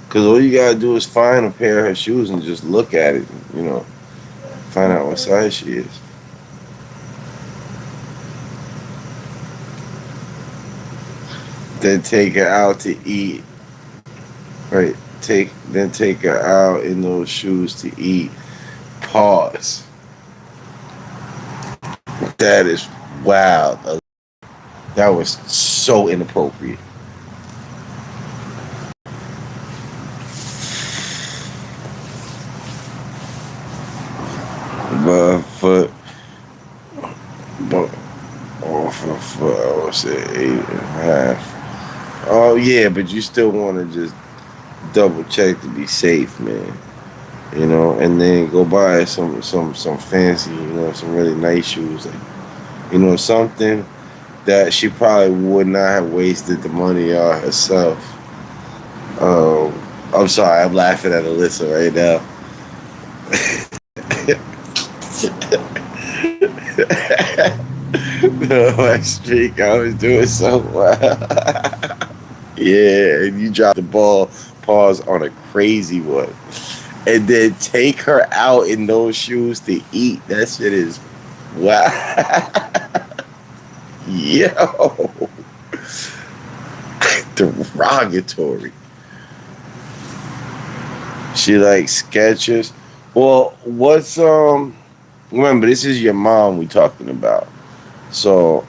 Because all you gotta do is find a pair of her shoes and just look at it. You know, find out what size she is. Then take her out to eat. Right. Take her out in those shoes to eat. Pause. That is wild. That was so inappropriate. But but I would say 8.5. Oh yeah, but you still want to just double check to be safe, man. You know, and then go buy some fancy, you know, some really nice shoes, like something that she probably would not have wasted the money on herself. I'm sorry, I'm laughing at Alyssa right now. No, my streak, I was doing so well. Yeah, and you dropped the ball, pause on a crazy one. and then take her out in those shoes to eat. That shit is wow. Yo, derogatory. She likes Skechers. Well, what's remember this is your mom we talking about. So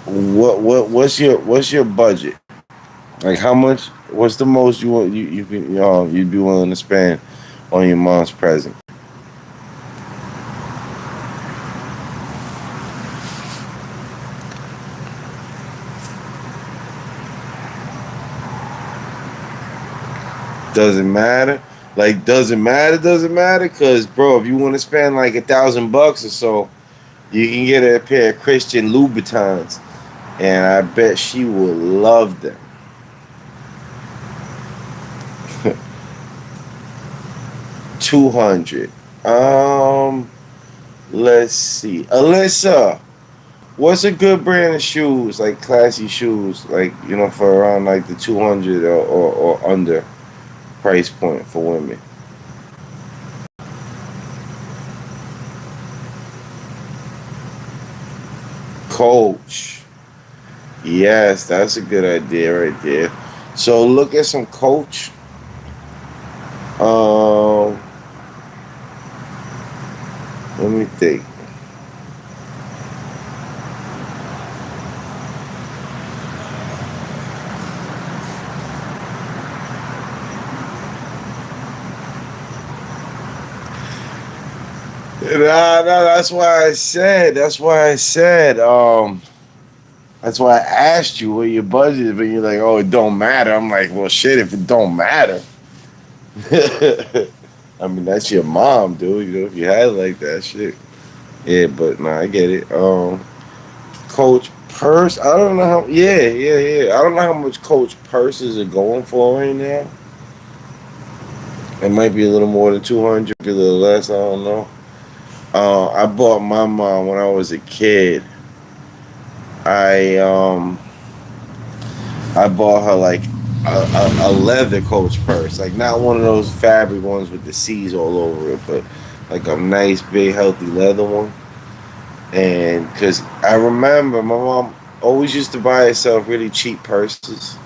what's your budget? Like how much? What's the most you want you can you'd be willing to spend on your mom's present? Doesn't matter. Like doesn't matter. Cause bro, if you want to spend like $1,000 or so, you can get a pair of Christian Louboutins, and I bet she will love them. 200. Let's see, Alyssa. What's a good brand of shoes, like classy shoes, like for around like the 200 or under price point for women? Coach. Yes, that's a good idea right there. So look at some Coach. Um, Let me think. Nah, nah, that's why I said. That's why I said. That's why I asked you what your budget is, but you're like, oh, it don't matter. I'm like, well, shit, if it don't matter. I mean, that's your mom, dude. If you had it like that, shit. Yeah, but nah, I get it. Coach Purse. I don't know how. Yeah, yeah, yeah. I don't know how much Coach purses are going for right now. It might be a little more than 200, a little less. I don't know. I bought my mom when I was a kid. I I bought her like a leather Coach purse, like not one of those fabric ones with the C's all over it, but like a nice big healthy leather one. And because I remember my mom always used to buy herself really cheap purses,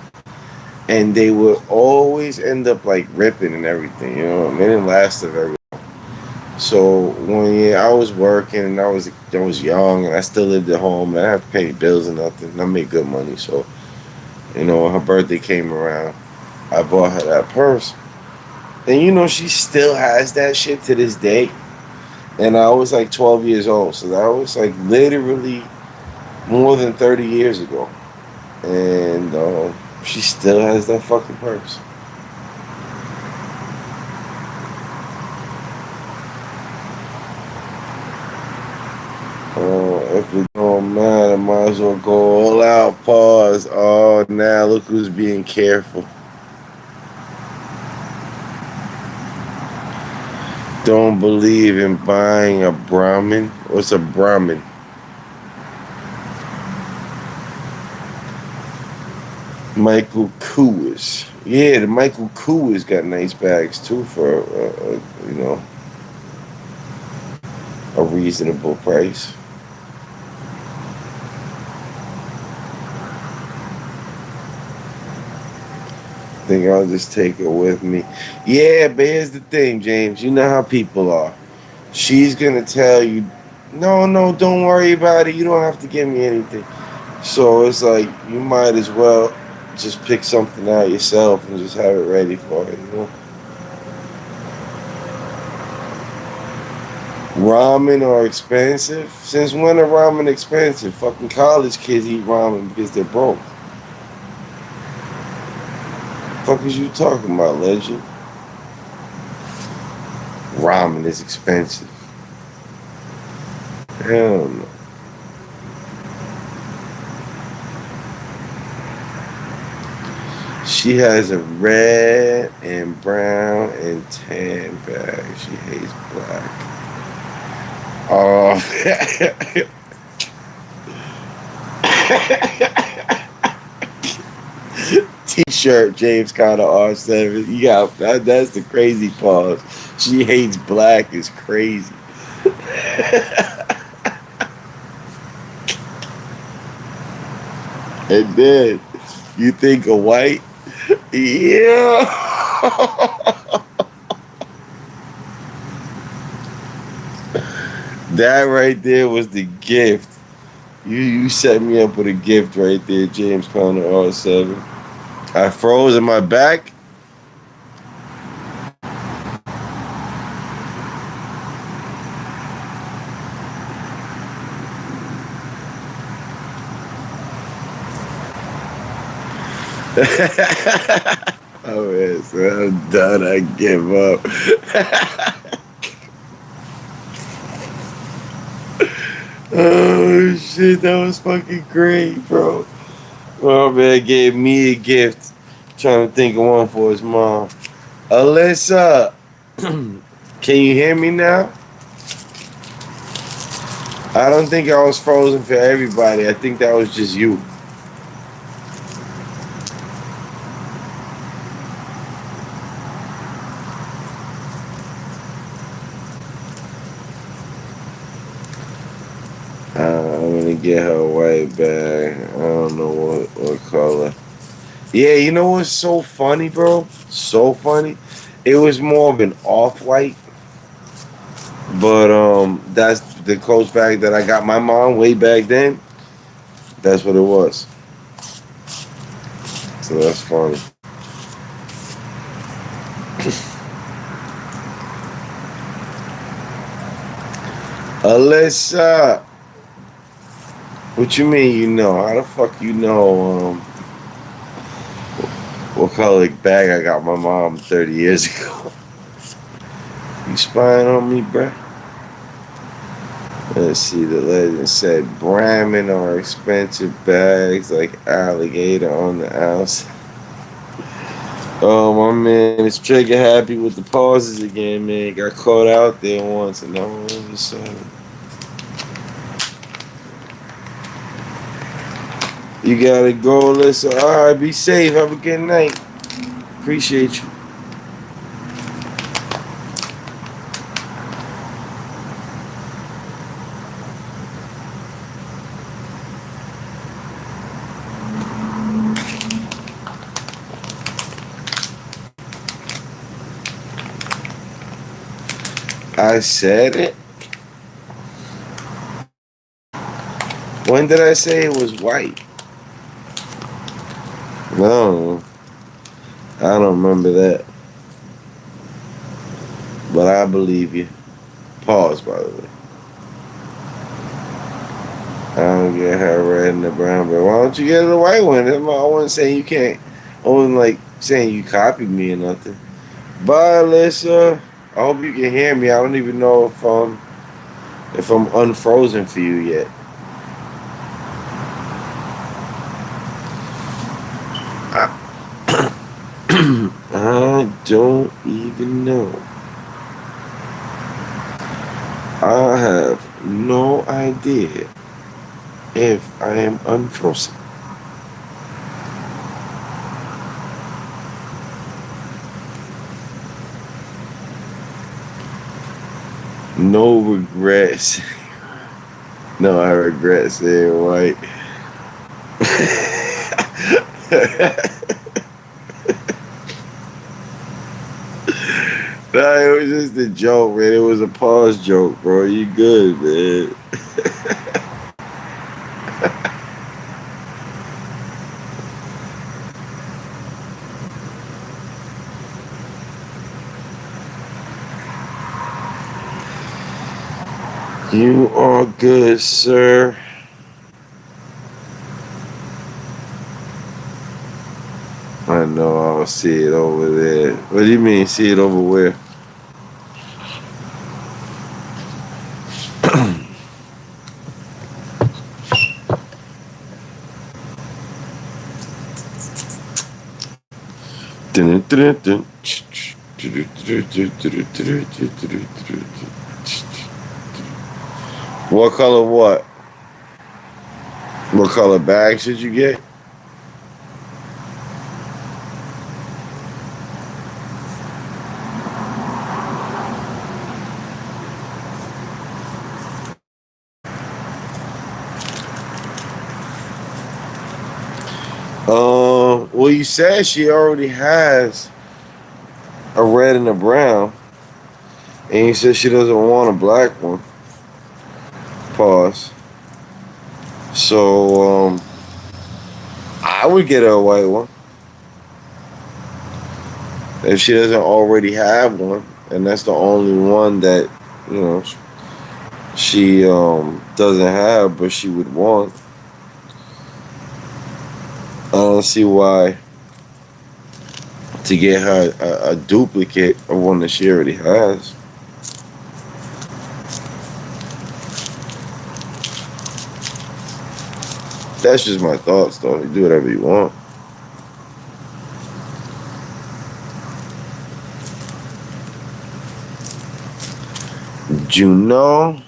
and they would always end up like ripping and everything. They didn't last a very. So one year I was working and I was young and I still lived at home and I didn't have to pay any bills or nothing. And I made good money, so when her birthday came around, I bought her that purse. And she still has that shit to this day. And I was like 12 years old, so that was like literally more than 30 years ago. And she still has that fucking purse. Oh, if it don't matter, might as well go all out. Pause. Oh, now look who's being careful. Don't believe in buying a Brahmin. What's a Brahmin? Michael Kors. Yeah, the Michael Kors got nice bags too for a reasonable price. Think I'll just take her with me. Yeah, but here's the thing, James. You know how people are. She's gonna tell you, no, no, don't worry about it. You don't have to give me anything. So it's like you might as well just pick something out yourself and just have it ready for her. Ramen are expensive. Since when are ramen expensive? Fucking college kids eat ramen because they're broke. Fuck is you talking about, legend? Ramen is expensive. Hell no. She has a red and brown and tan bag. She hates black. Oh, T-shirt, James Conner R7. You got that's the crazy pause. She hates black is crazy. And then you think of white? Yeah. That right there was the gift. You set me up with a gift right there, James Conner R7. I froze in my back. Oh man, so I'm done. I give up. Oh shit, that was fucking great, bro. Oh man gave me a gift. Trying to think of one for his mom. Alyssa, can you hear me now? I don't think I was frozen for everybody. I think that was just you. I'm gonna get her white bag. I don't know what color. Yeah, you know what's so funny, bro? So funny. It was more of an off-white, but that's the Coach bag that I got my mom way back then. That's what it was. So that's funny. Alyssa, what you mean you know? How the fuck you know what color bag I got my mom 30 years ago? You spying on me, bruh? Let's see, the legend said Brahmin are expensive bags like alligator on the outside. Oh, my man is trigger happy with the pauses again, man. Got caught out there once and all of a sudden. You gotta go, listen. All right, be safe. Have a good night. Appreciate you. I said it. When did I say it was white? No, I don't remember that. But I believe you. Pause, by the way. I don't get her red and the brown, but why don't you get the white one? I wasn't saying you can't. I wasn't like saying you copied me or nothing. Bye, Alyssa. I hope you can hear me. I don't even know if I'm unfrozen for you yet. I don't even know. I have no idea if I am unfrozen. No regrets. No, I regret saying white. Nah, it was just a joke, man. It was a pause joke, bro. You good, man. You are good, sir. I know, I'll see it over there. What do you mean, see it over where? What color what? What color bag should you get? Well, you said she already has a red and a brown, and you said she doesn't want a black one. Pause. So, I would get her a white one if she doesn't already have one, and that's the only one that you know she doesn't have, but she would want. I don't see why to get her a duplicate of one that she already has. That's just my thoughts, though. You do whatever you want. Juno,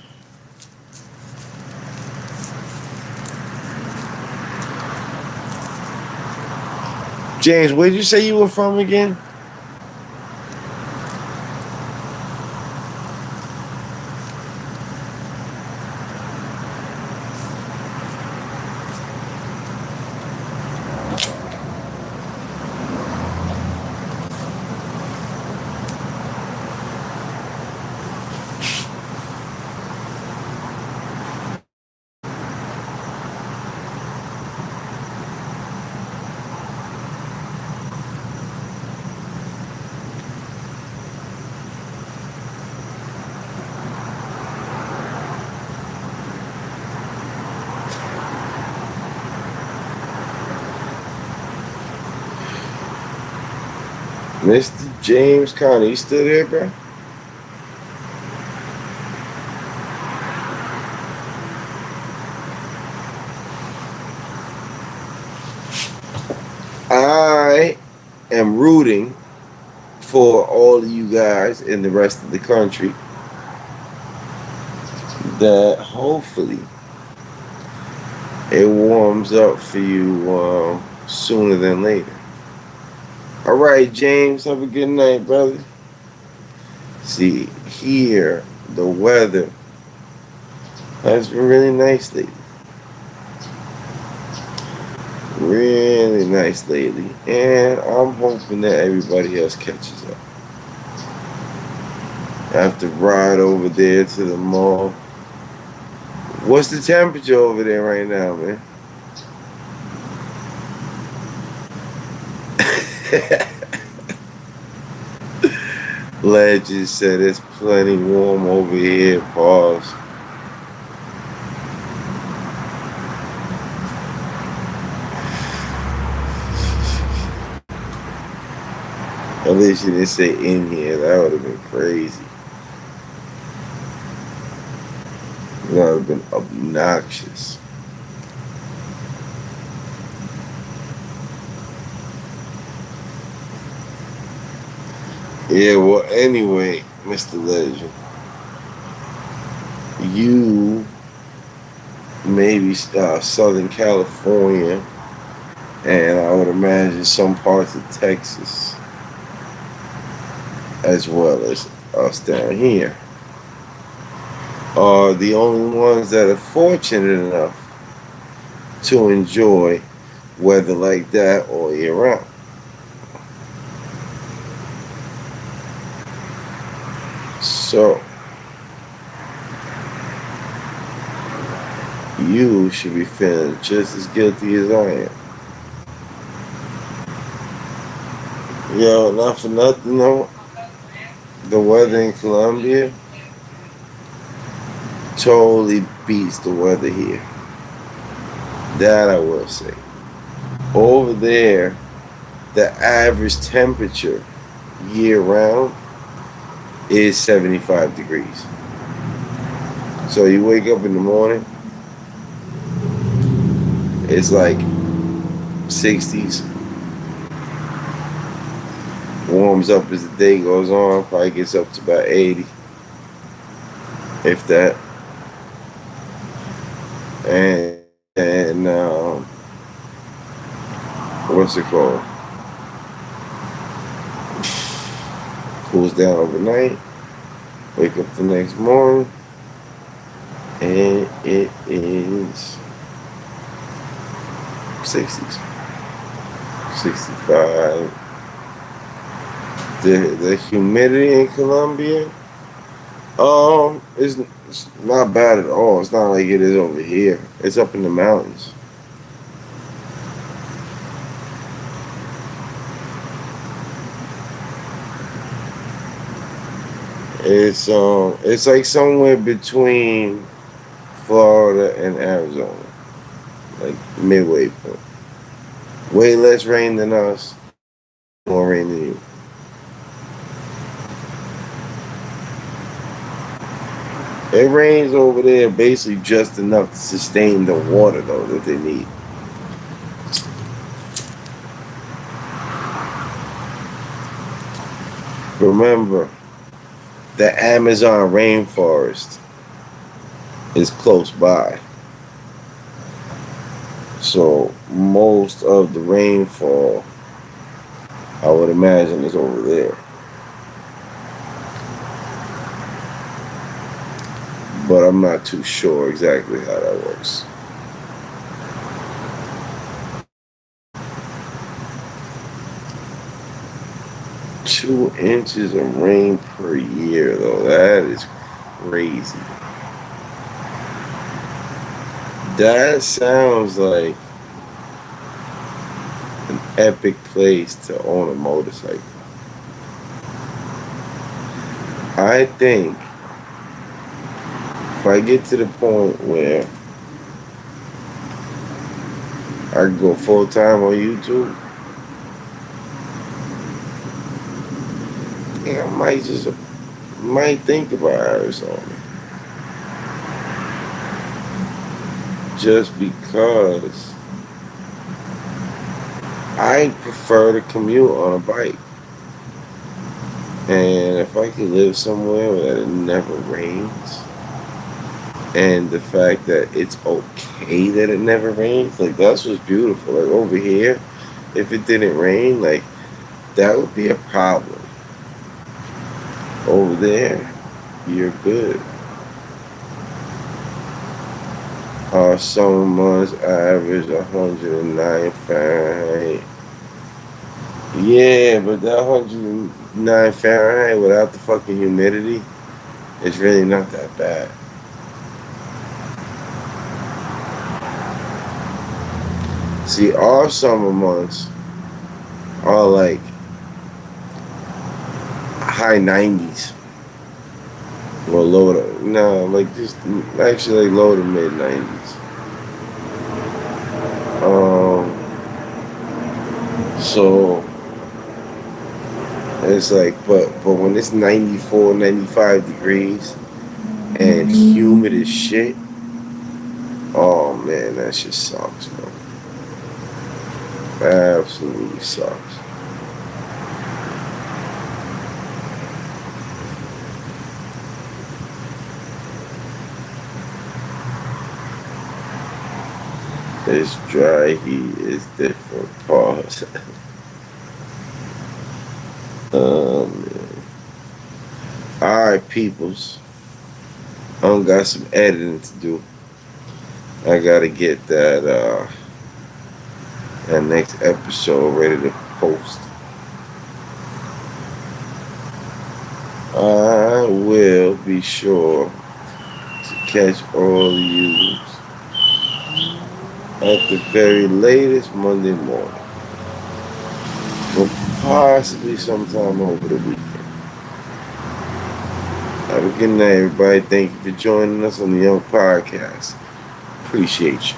James, where'd you say you were from again? Mr. James Conner, you still there, bro? I am rooting for all of you guys in the rest of the country that hopefully it warms up for you sooner than later. All right, James, have a good night, brother. See, here, the weather has been really nice lately. Really nice lately. And I'm hoping that everybody else catches up. I have to ride over there to the mall. What's the temperature over there right now, man? Legend said it's plenty warm over here. Pause. At least you didn't say in here. That would have been crazy. That would have been obnoxious. Yeah, well, anyway, Mr. Legend, you maybe Southern California, and I would imagine some parts of Texas, as well as us down here, are the only ones that are fortunate enough to enjoy weather like that all year round. So, you should be feeling just as guilty as I am. Yo, not for nothing though, the weather in Colombia totally beats the weather here. That I will say. Over there, the average temperature year round is 75 degrees. So you wake up in the morning, it's like 60s. Warms up as the day goes on, probably gets up to about 80, if that. And what's it called? Cools down overnight. Wake up the next morning, and it is 60s. 65. The humidity in Colombia, it's not bad at all. It's not like it is over here. It's up in the mountains. It's like somewhere between Florida and Arizona, like midway point. Way less rain than us, more rain than you. It rains over there basically just enough to sustain the water though that they need. Remember, the Amazon rainforest is close by. So most of the rainfall, I would imagine, is over there. But I'm not too sure exactly how that works. 2 inches of rain per year, though. That is crazy. That sounds like an epic place to own a motorcycle. I think if I get to the point where I can go full time on YouTube, yeah, I might think about Arizona. Just because I prefer to commute on a bike. And if I could live somewhere where it never rains, and the fact that it's okay that it never rains, like that's what's beautiful. Like over here, if it didn't rain, like that would be a problem. Over there, you're good. Our summer months average 109 Fahrenheit. Yeah, but that 109 Fahrenheit without the fucking humidity, it's really not that bad. See, our summer months are like high 90s or low to, no, like just actually like low to mid 90s. So it's like, but when it's 94, 95 degrees and humid as shit, oh man, that shit sucks, bro. Absolutely sucks. This dry heat is different. Pause. Man. Alright, peoples. I got some editing to do. I gotta get that next episode ready to post. I will be sure to catch all of you at the very latest Monday morning. Or possibly sometime over the weekend. Have a good night, everybody. Thank you for joining us on the Unc Podcast. Appreciate you.